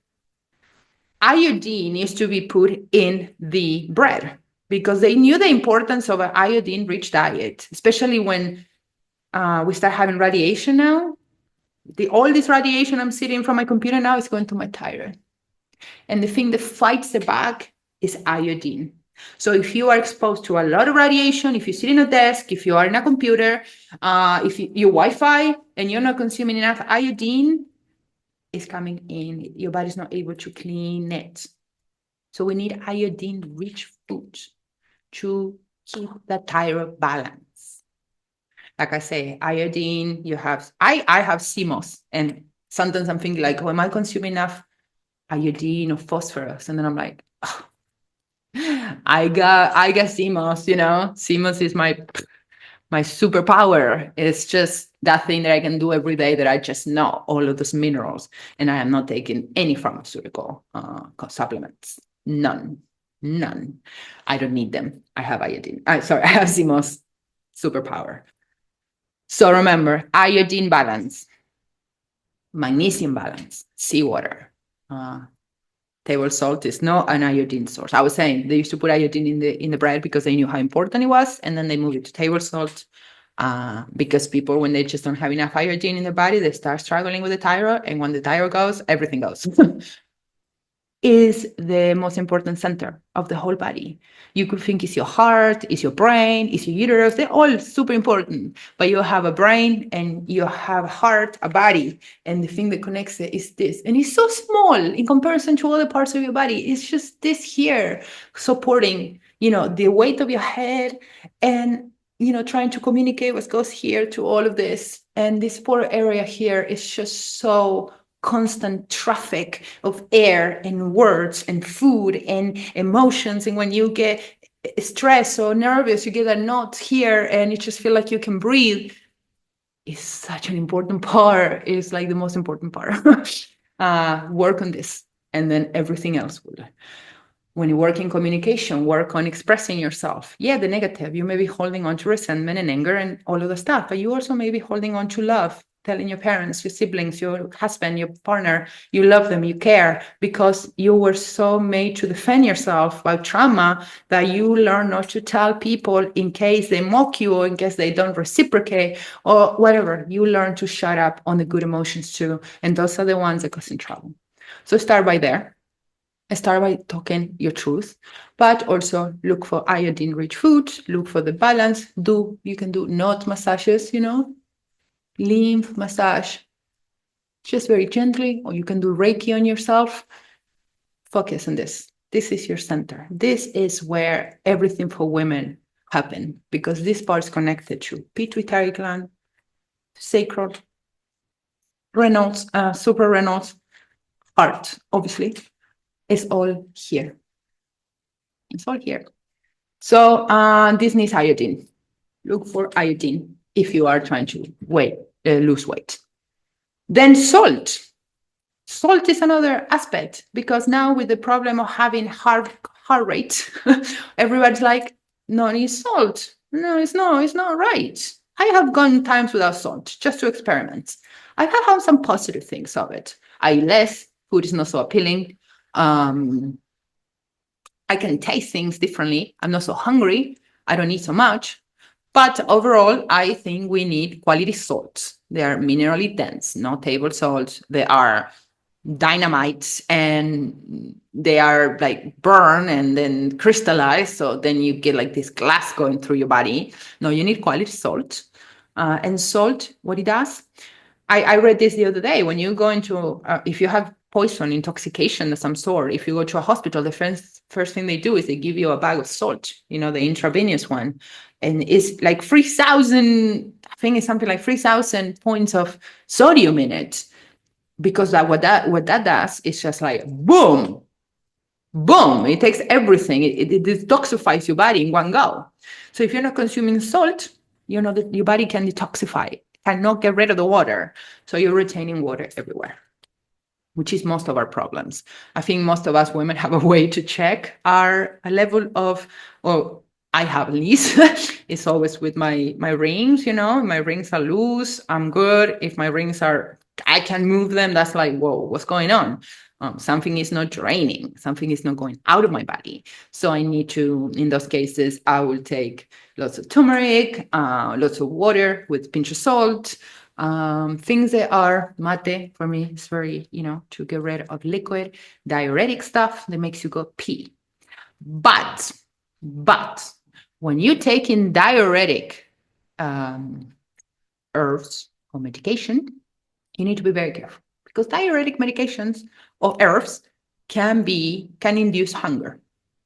Iodine needs to be put in the bread because they knew the importance of an iodine-rich diet, especially when we start having radiation now. All this radiation I'm sitting from my computer now is going to my thyroid. And the thing that fights the back is iodine. So if you are exposed to a lot of radiation, if you sit in a desk, if you are in a computer, if your Wi-Fi and you're not consuming enough iodine, is coming in, your body's not able to clean it. So we need iodine-rich food to keep the thyroid balance. Like I say, iodine, I have CMOS, and sometimes I'm thinking like, am I consuming enough iodine or phosphorus? And then I'm like, oh, I got CMOS, CMOS is my superpower. It's just that thing that I can do every day that I just know all of those minerals. And I am not taking any pharmaceutical supplements. None. I don't need them. I have iodine. I have CMOS superpower. So remember, iodine balance, magnesium balance, seawater. Table salt is not an iodine source. I was saying they used to put iodine in the bread because they knew how important it was, and then they moved it to table salt because people, when they just don't have enough iodine in their body, they start struggling with the thyroid, and when the thyroid goes, everything goes. Is the most important center of the whole body. You could think it's your heart, it's your brain, it's your uterus. They're all super important, but you have a brain and you have a heart, a body, and the thing that connects it is this. And it's so small in comparison to other parts of your body. It's just this here supporting, the weight of your head and, trying to communicate what goes here to all of this. And this poor area here is just so constant traffic of air and words and food and emotions. And when you get stressed or nervous, you get a knot here and you just feel like you can breathe. It's such an important part. It's like the most important part. Work on this, and then everything else will. When you work in communication, work on expressing yourself. Yeah, the negative. You may be holding on to resentment and anger and all of the stuff, but you also may be holding on to love, telling your parents, your siblings, your husband, your partner, you love them, you care, because you were so made to defend yourself by trauma that you learn not to tell people in case they mock you or in case they don't reciprocate or whatever. You learn to shut up on the good emotions too. And those are the ones that cause trouble. So start by there. Start by talking your truth, but also look for iodine-rich food, look for the balance. You can do knot massages, lymph massage, just very gently, or you can do Reiki on yourself. Focus on this. This is your center. This is where everything for women happens, because this part is connected to pituitary gland, sacral, Reynolds, super Reynolds, heart, obviously. It's all here. It's all here. So this needs iodine. Look for iodine if you are trying to lose weight. Then salt. Salt is another aspect, because now with the problem of having heart heart rate, everybody's like, no, it's salt. No, it's not right. I have gone times without salt just to experiment. I have had some positive things of it. I eat less, food is not so appealing. Um, I can taste things differently. I'm not so hungry. I don't eat so much. But overall, I think we need quality salts. They are minerally dense, not table salt. They are dynamite and they are like burn and then crystallized. So then you get like this glass going through your body. No, you need quality salt. And salt, what it does, I read this the other day. When you go into, if you have poison, intoxication of some sort, if you go to a hospital, the first thing they do is they give you a bag of salt, the intravenous one. And it's like 3,000, I think it's something like 3,000 points of sodium in it. Because what that does is just like, boom, boom. It takes everything. It detoxifies your body in one go. So if you're not consuming salt, that your body can detoxify, cannot get rid of the water. So you're retaining water everywhere, which is most of our problems. I think most of us women have a way to check our level of, well, I have at least, it's always with my rings, my rings are loose, I'm good. If my rings are, I can move them, that's like, whoa, what's going on? Something is not draining, something is not going out of my body. So I need to, in those cases, I will take lots of turmeric, lots of water with a pinch of salt, things that are mate for me is very, to get rid of liquid, diuretic stuff that makes you go pee. But when you take in diuretic herbs or medication, you need to be very careful because diuretic medications or herbs can induce hunger.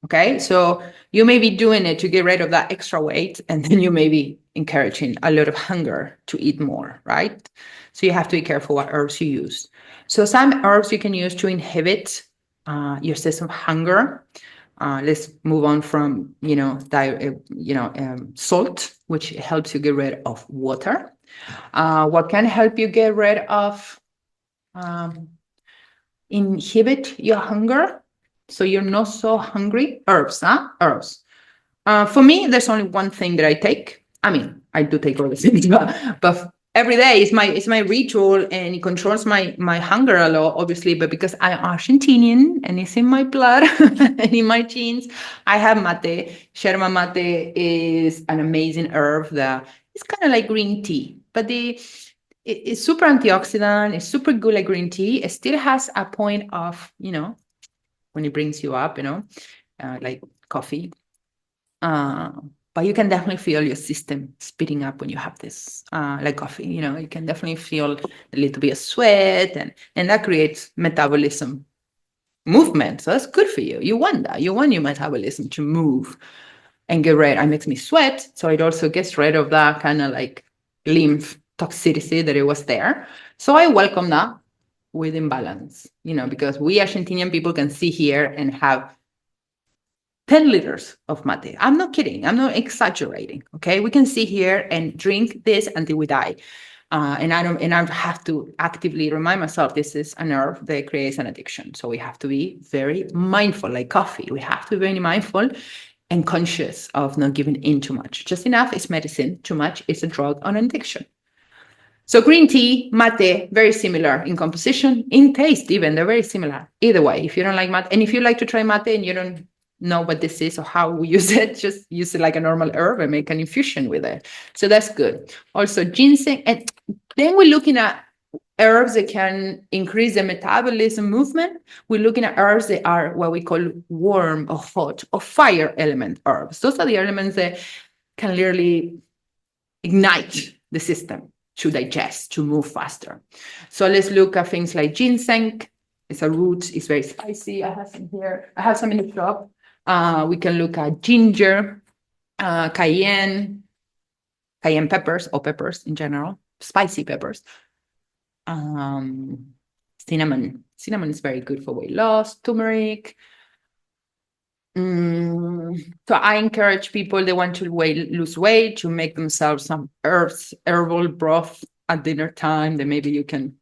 Okay, so you may be doing it to get rid of that extra weight, and then you may be encouraging a lot of hunger to eat more, right? So you have to be careful what herbs you use. So some herbs you can use to inhibit your sense of hunger. Let's move on from salt, which helps you get rid of water. What can help you get rid of inhibit your hunger? So you're not so hungry. Herbs. For me, there's only one thing that I take. I mean, I do take all the things, but every day is my ritual, and it controls my hunger a lot, obviously. But because I'm Argentinian and it's in my blood and in my genes, I have mate. Yerba mate is an amazing herb that it's kind of like green tea, but it's super antioxidant. It's super good like green tea. It still has a point of, when it brings you up, like coffee. But you can definitely feel your system speeding up when you have this, like coffee. You can definitely feel a little bit of sweat, and that creates metabolism movement. So that's good for you. You want that. You want your metabolism to move and get rid. It makes me sweat, so it also gets rid of that kind of like lymph toxicity that it was there. So I welcome that with imbalance, because we Argentinian people can sit here and have 10 liters of mate. I'm not kidding. I'm not exaggerating. Okay. We can sit here and drink this until we die. And I have to actively remind myself this is a nerve that creates an addiction. So we have to be very mindful, like coffee. We have to be very mindful and conscious of not giving in too much. Just enough is medicine. Too much is a drug on addiction. So green tea, mate, very similar in composition, in taste even, they're very similar. Either way, if you don't like mate, and if you like to try mate and you don't know what this is or how we use it, just use it like a normal herb and make an infusion with it. So that's good. Also ginseng, and then we're looking at herbs that can increase the metabolism movement. We're looking at herbs that are what we call warm or hot or fire element herbs. Those are the elements that can literally ignite the system to digest, to move faster. So let's look at things like ginseng. It's a root, it's very spicy. I have some here. I have some in the shop. We can look at ginger, cayenne peppers, or peppers in general, spicy peppers. Cinnamon. Cinnamon is very good for weight loss. Turmeric. So I encourage people that want to lose weight to make themselves some herbal broth at dinner time. Then maybe you can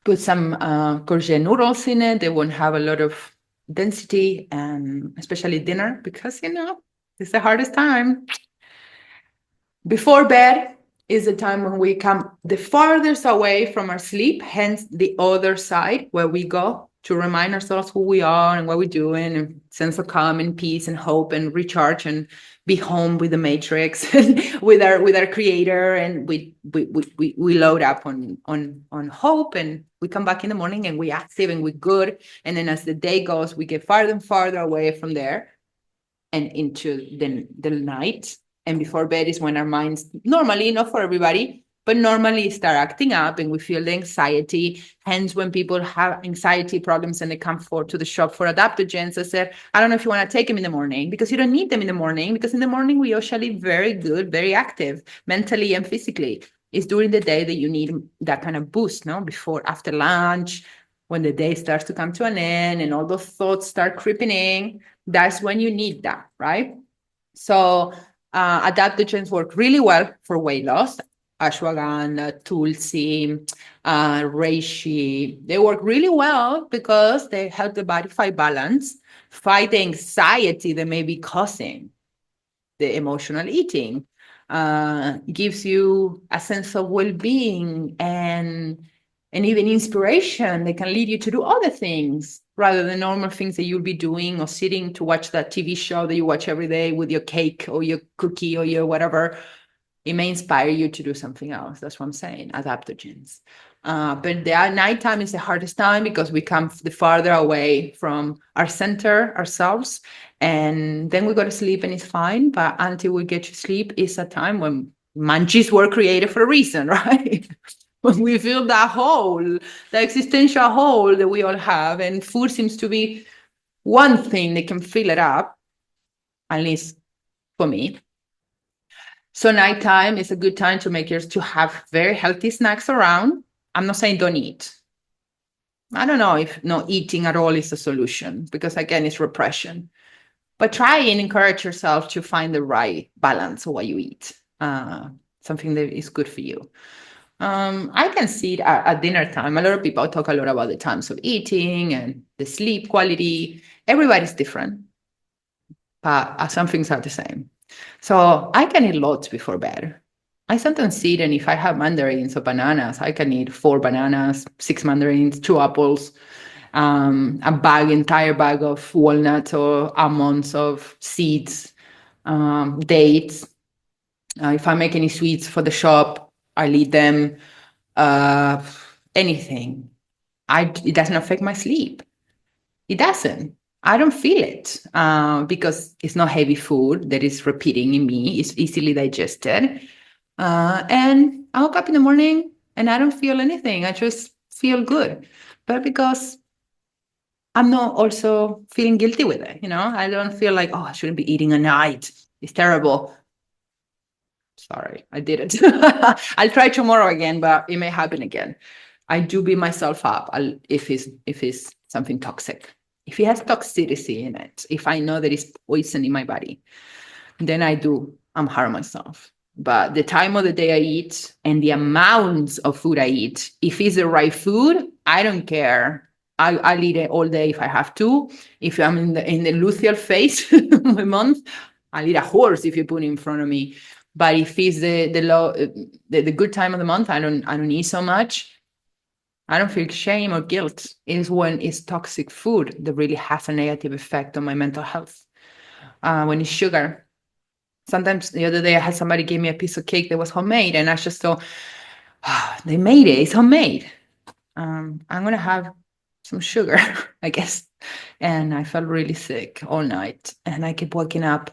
put some courgette noodles in it. They won't have a lot of density, and especially dinner, because, it's the hardest time. Before bed is the time when we come the farthest away from our sleep, hence the other side where we go to remind ourselves who we are and what we're doing, and sense of calm and peace and hope and recharge and be home with the matrix with our creator, and we load up on hope, and we come back in the morning and we active and we're good. And then as the day goes, we get farther and farther away from there and into the night. And before bed is when our minds normally, not for everybody, but normally start acting up and we feel the anxiety. Hence, when people have anxiety problems and they come to the shop for adaptogens, I said, I don't know if you want to take them in the morning, because you don't need them in the morning, because in the morning we're usually very good, very active, mentally and physically. It's during the day that you need that kind of boost, no? Before, after lunch, when the day starts to come to an end and all those thoughts start creeping in, that's when you need that, right? So adaptogens work really well for weight loss. Ashwagandha, tulsi, reishi, they work really well because they help the body fight balance, fight the anxiety that may be causing the emotional eating, gives you a sense of well-being and even inspiration. They can lead you to do other things rather than normal things that you'll be doing, or sitting to watch that TV show that you watch every day with your cake or your cookie or your whatever. It may inspire you to do something else. That's what I'm saying, adaptogens. But the nighttime is the hardest time because we come the farther away from our center, ourselves, and then we go to sleep and it's fine. But until we get to sleep is a time when munchies were created for a reason, right? When we feel that hole, the existential hole that we all have, and food seems to be one thing that can fill it up, at least for me. So nighttime is a good time to to have very healthy snacks around. I'm not saying don't eat. I don't know if not eating at all is a solution, because again, it's repression. But try and encourage yourself to find the right balance of what you eat, something that is good for you. I can see it at dinner time. A lot of people talk a lot about the times of eating and the sleep quality. Everybody's different, but some things are the same. So I can eat lots before bed. I sometimes eat, and if I have mandarins or bananas, I can eat 4 bananas, 6 mandarins, 2 apples, entire bag of walnuts or almonds of seeds, dates. If I make any sweets for the shop, I'll eat them. Anything. It doesn't affect my sleep. It doesn't. I don't feel it because it's not heavy food that is repeating in me. It's easily digested. And I woke up in the morning and I don't feel anything. I just feel good. But because I'm not also feeling guilty with it, I don't feel like, oh, I shouldn't be eating at night. It's terrible. Sorry, I didn't. I'll try tomorrow again, but it may happen again. I do beat myself up if it's something toxic. If it has toxicity in it, if I know that it's poison in my body, then I'm hard on myself. But the time of the day I eat and the amounts of food I eat, if it's the right food, I don't care. I'll eat it all day if I have to. If I'm in the luteal phase of my month, I'll eat a horse if you put it in front of me. But if it's the good time of the month, I don't eat so much. I don't feel shame or guilt. It's when it's toxic food that really has a negative effect on my mental health. When it's sugar. Sometimes the other day I had somebody give me a piece of cake that was homemade, and I just thought, they made it. It's homemade. I'm going to have some sugar, I guess. And I felt really sick all night. And I kept waking up,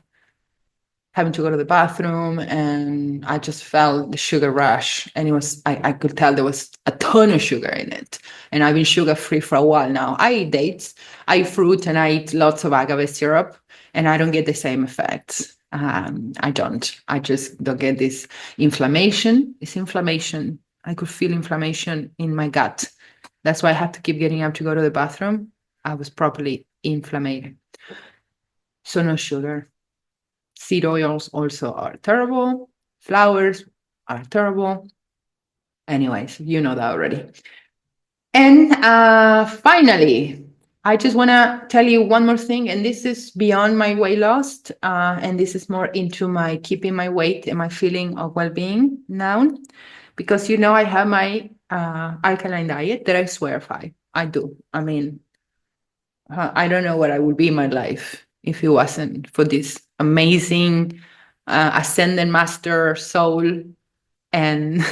having to go to the bathroom, and I just felt the sugar rush. And I could tell there was a ton of sugar in it. And I've been sugar-free for a while now. I eat dates, I eat fruit, and I eat lots of agave syrup, and I don't get the same effects. I don't. I just don't get this inflammation. It's inflammation. I could feel inflammation in my gut. That's why I had to keep getting up to go to the bathroom. I was properly inflamed. So no sugar. Seed oils also are terrible. Flowers are terrible. Anyways, you know that already. And finally, I just want to tell you one more thing, and this is beyond my weight loss, and this is more into my keeping my weight and my feeling of well-being now, because I have my alkaline diet that I swear by. I do. I mean, I don't know what I would be in my life if it wasn't for this amazing ascendant master soul and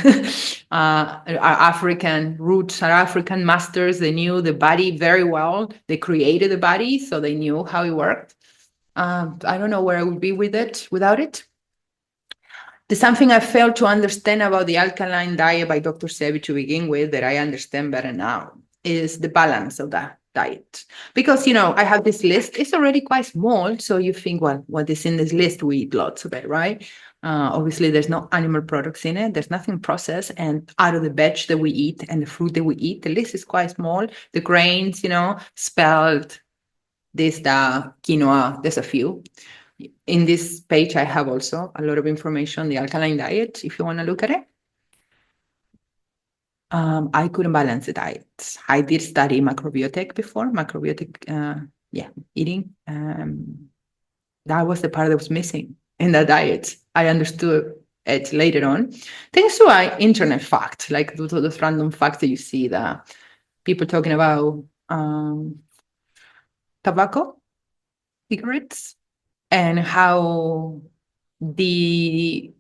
our African roots, our African masters. They knew the body very well. They created the body, so they knew how it worked. I don't know where I would be without it. There's something I failed to understand about the alkaline diet by Dr. Sebi to begin with that I understand better now is the balance of that diet. Because, I have this list. It's already quite small. So you think, well, what is in this list? We eat lots of it, right? Obviously, there's no animal products in it. There's nothing processed. And out of the veg that we eat and the fruit that we eat, the list is quite small. The grains, spelled, this, the quinoa, there's a few. In this page, I have also a lot of information on the alkaline diet, if you want to look at it. I couldn't balance the diet. I did study macrobiotic before, eating. That was the part that was missing in the diet. I understood it later on. Thanks to an internet fact, like those random facts that you see, the people talking about tobacco, cigarettes, and how the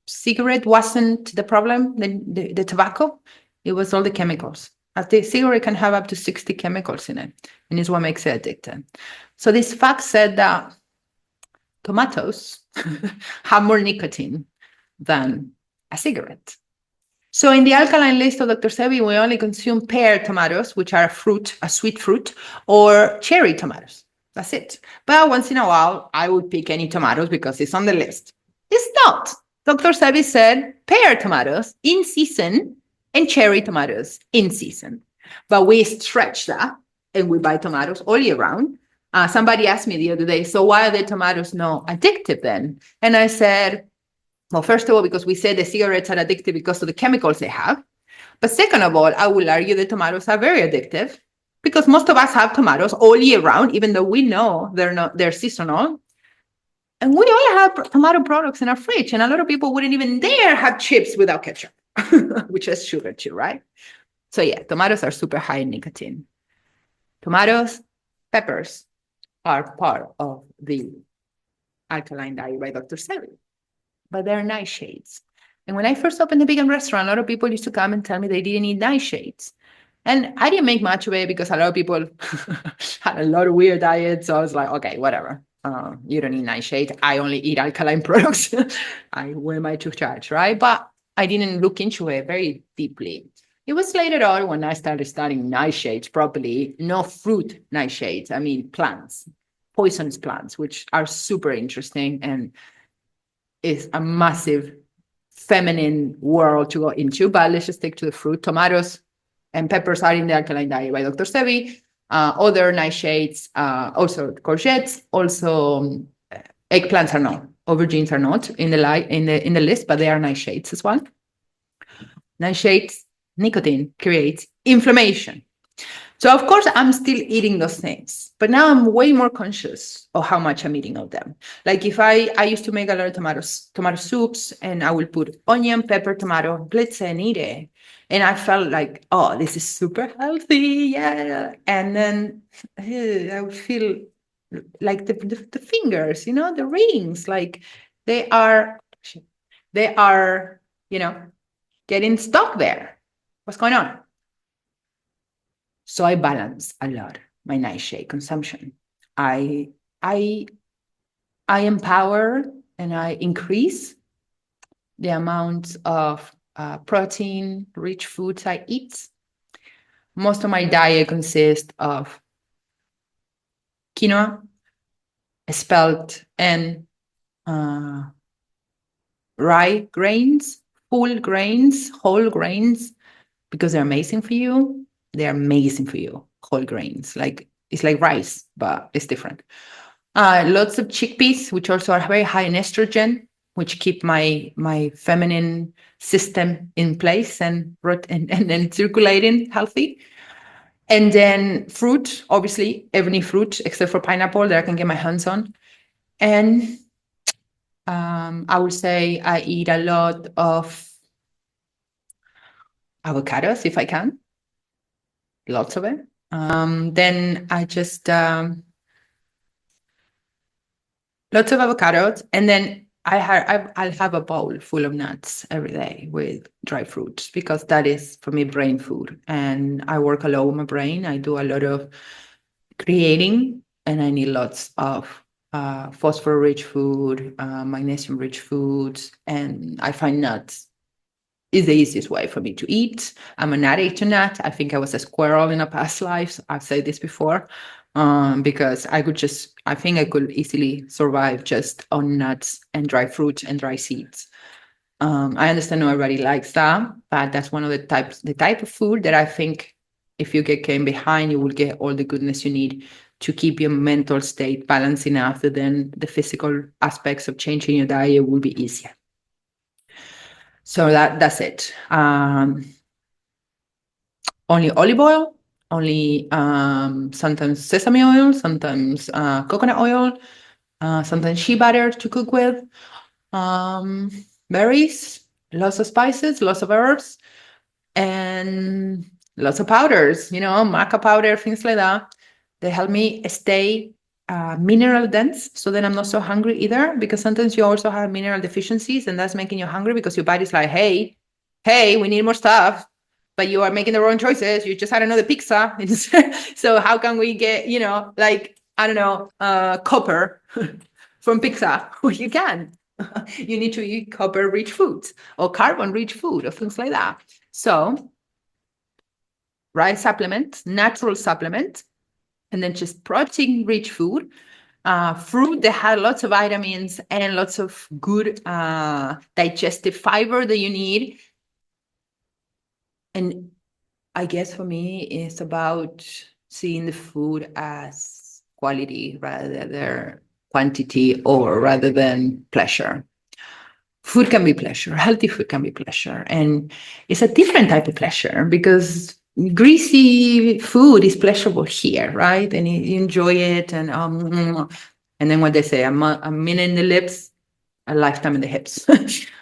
cigarette wasn't the problem, the tobacco, it was all the chemicals. The cigarette can have up to 60 chemicals in it, and it's what makes it addictive. So this fact said that tomatoes have more nicotine than a cigarette. So in the alkaline list of Dr. Sebi, we only consume pear tomatoes, which are a sweet fruit, or cherry tomatoes. That's it. But once in a while, I would pick any tomatoes because it's on the list. It's not. Dr. Sebi said pear tomatoes in season and cherry tomatoes in season. But we stretch that and we buy tomatoes all year round. Somebody asked me the other day, so why are the tomatoes not addictive then? And I said, well, first of all, because we said the cigarettes are addictive because of the chemicals they have. But second of all, I will argue that tomatoes are very addictive because most of us have tomatoes all year round, even though we know they're seasonal. And we all have tomato products in our fridge. And a lot of people wouldn't even dare have chips without ketchup, which has sugar too, right? So yeah, tomatoes are super high in nicotine. Tomatoes, peppers are part of the alkaline diet by Dr. Sebi, but they're nightshades. And when I first opened the vegan restaurant, a lot of people used to come and tell me they didn't eat nightshades. And I didn't make much of it because a lot of people had a lot of weird diets. So I was like, okay, whatever. You don't eat nightshade. I only eat alkaline products. Who am I to judge, right? But I didn't look into it very deeply. It was later on when I started studying nightshades properly, no fruit nightshades. I mean, plants, poisonous plants, which are super interesting and is a massive feminine world to go into. But let's just stick to the fruit. Tomatoes and peppers are in the alkaline diet by Dr. Sebi. Other nightshades, also courgettes, also eggplants are not. Aubergines are not in the list, but they are nightshades as well. Nightshades, nicotine creates inflammation. So of course I'm still eating those things, but now I'm way more conscious of how much I'm eating of them. Like if I used to make a lot of tomato soups, and I will put onion, pepper, tomato, blitz and eat it. And I felt like, oh, this is super healthy, yeah. And then I would feel like the fingers, the rings, like they are, getting stuck there. What's going on? So I balance a lot my nightshade consumption. I empower and I increase the amount of protein-rich foods I eat. Most of my diet consists of quinoa, spelt and rye grains, full grains, whole grains, because they're amazing for you. They're amazing for you, whole grains. It's like rice, but it's different. Lots of chickpeas, which also are very high in estrogen, which keep my feminine system in place and circulating healthy. And then fruit, obviously, any fruit except for pineapple that I can get my hands on. And I would say I eat a lot of avocados if I can, lots of it. Then I just lots of avocados, and then I'll have a bowl full of nuts every day with dry fruits because that is for me brain food. And I work a lot with my brain. I do a lot of creating, and I need lots of phosphor-rich food, magnesium-rich foods, and I find nuts is the easiest way for me to eat. I'm an addict to nuts. I think I was a squirrel in a past life. I've said this before, because I think I could easily survive just on nuts and dry fruit and dry seeds. I understand not everybody likes that, but that's one of the type of food that I think if you get came behind, you will get all the goodness you need to keep your mental state balanced enough that then the physical aspects of changing your diet will be easier. So that's it. Only olive oil, only sometimes sesame oil, sometimes coconut oil, sometimes shea butter to cook with, berries, lots of spices, lots of herbs, and lots of powders, maca powder, things like that. They help me stay mineral dense so then I'm not so hungry either, because sometimes you also have mineral deficiencies and that's making you hungry because your body's like, hey, we need more stuff, but you are making the wrong choices. You just had another pizza. So how can we get, I don't know, copper from pizza? Well, you can. You need to eat copper-rich foods or carbon-rich food or things like that. So rice supplement, natural supplement, and then just protein-rich food. Fruit that has lots of vitamins and lots of good digestive fiber that you need. And I guess for me, it's about seeing the food as quality rather than quantity or rather than pleasure. Food can be pleasure, healthy food can be pleasure. And it's a different type of pleasure because greasy food is pleasurable here, right? And you enjoy it. And then what they say, a minute in the lips, a lifetime in the hips.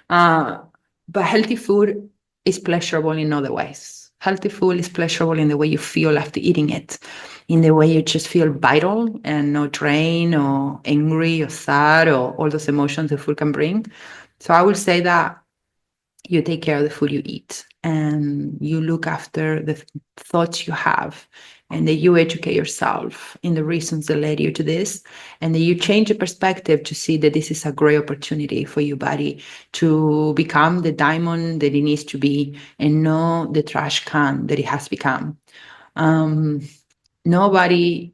But healthy food is pleasurable in other ways. Healthy food is pleasurable in the way you feel after eating it, in the way you just feel vital and not drained or angry or sad or all those emotions the food can bring. So I would say that you take care of the food you eat and you look after the thoughts you have and that you educate yourself in the reasons that led you to this, and that you change the perspective to see that this is a great opportunity for your body to become the diamond that it needs to be and not the trash can that it has become. Nobody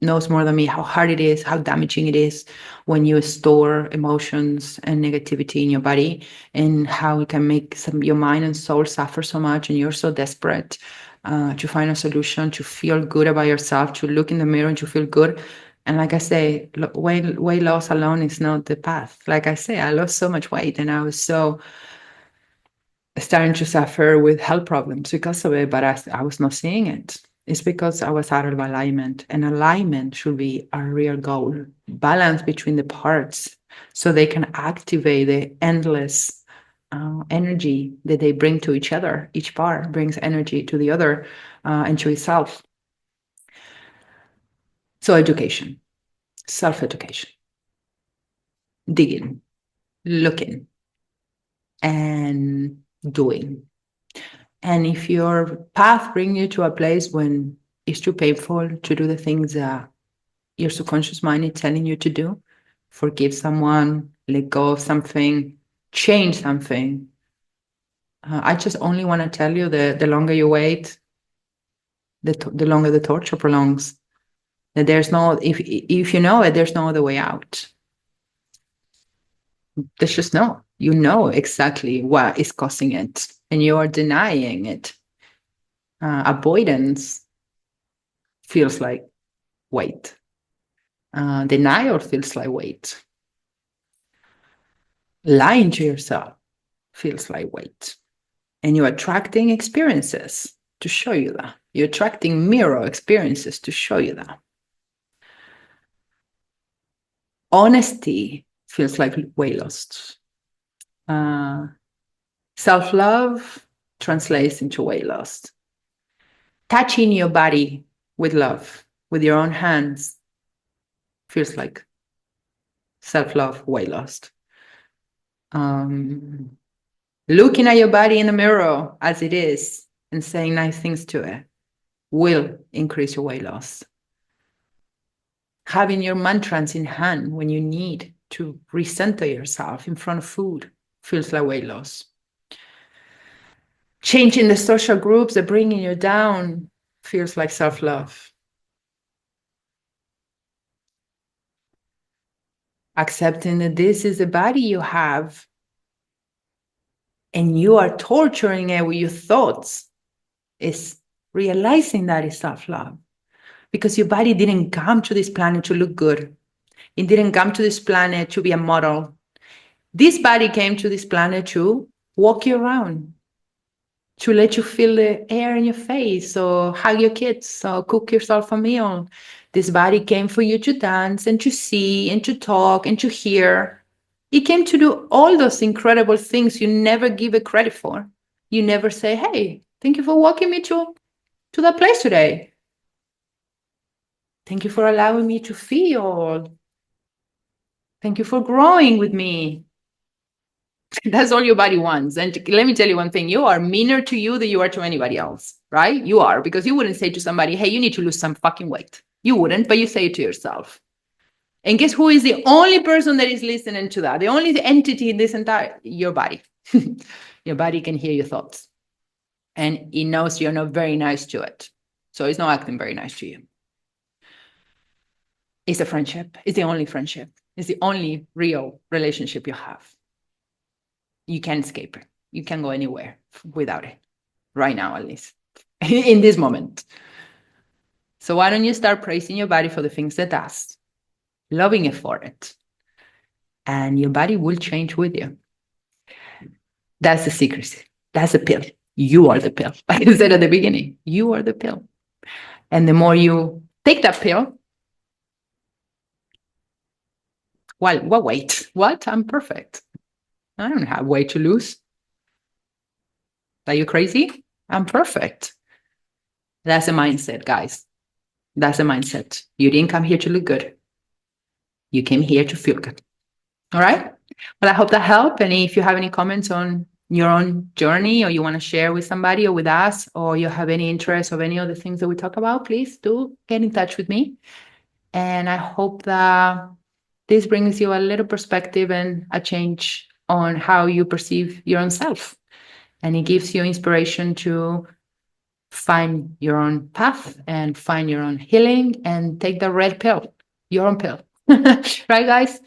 knows more than me how hard it is, how damaging it is when you store emotions and negativity in your body, and how it can make your mind and soul suffer so much, and you're so desperate to find a solution, to feel good about yourself, to look in the mirror and to feel good. And like I say, weight loss alone is not the path. Like I say, I lost so much weight and I was so starting to suffer with health problems because of it, but I was not seeing it. It's because I was out of alignment, and alignment should be a real goal. Balance between the parts so they can activate the endless energy that they bring to each other. Each part brings energy to the other and to itself. So education, self-education, digging, looking, and doing. And if your path brings you to a place when it's too painful to do the things that your subconscious mind is telling you to do, forgive someone, let go of something, change something. I just only want to tell you that the longer you wait, the longer the torture prolongs. That there's no, if you know it, there's no other way out. There's just no. You know exactly what is causing it, and you are denying it. Avoidance feels like weight. Denial feels like weight. Lying to yourself feels like weight. And you're attracting experiences to show you that. You're attracting mirror experiences to show you that. Honesty feels like weight loss. Self-love translates into weight loss. Touching your body with love, with your own hands, feels like self-love, weight loss. Looking at your body in the mirror as it is and saying nice things to it will increase your weight loss. Having your mantras in hand when you need to recenter yourself in front of food feels like weight loss. Changing the social groups that bringing you down feels like self-love. Accepting that this is the body you have and you are torturing it with your thoughts is realizing that is self-love. Because your body didn't come to this planet to look good. It didn't come to this planet to be a model. This body came to this planet to walk you around, to let you feel the air in your face, or hug your kids, or cook yourself a meal. This body came for you to dance and to see and to talk and to hear. It came to do all those incredible things you never give it credit for. You never say, hey, thank you for walking me to that place today. Thank you for allowing me to feel. Thank you for growing with me. That's all your body wants. And let me tell you one thing, you are meaner to you than you are to anybody else, right? You are, because you wouldn't say to somebody, hey, you need to lose some fucking weight. You wouldn't, but you say it to yourself. And guess who is the only person that is listening to that? The only entity in this entire, your body. Your body can hear your thoughts. And it knows you're not very nice to it. So it's not acting very nice to you. It's a friendship. It's the only friendship. It's the only real relationship you have. You can't escape it. You can't go anywhere without it. Right now, at least. In this moment. So why don't you start praising your body for the things it does? Loving it for it. And your body will change with you. That's the secret. That's the pill. You are the pill. Like I said at the beginning, you are the pill. And the more you take that pill, well, wait, what? I'm perfect. I don't have weight to lose. Are you crazy? I'm perfect. That's a mindset, guys. That's a mindset. You didn't come here to look good. You came here to feel good. All right? Well, I hope that helped. And if you have any comments on your own journey, or you want to share with somebody or with us, or you have any interest of any of the things that we talk about, please do get in touch with me. And I hope that this brings you a little perspective and a change on how you perceive your own self. And it gives you inspiration to find your own path and find your own healing and take the red pill, your own pill. Right, guys?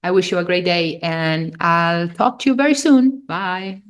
I wish you a great day and I'll talk to you very soon. Bye.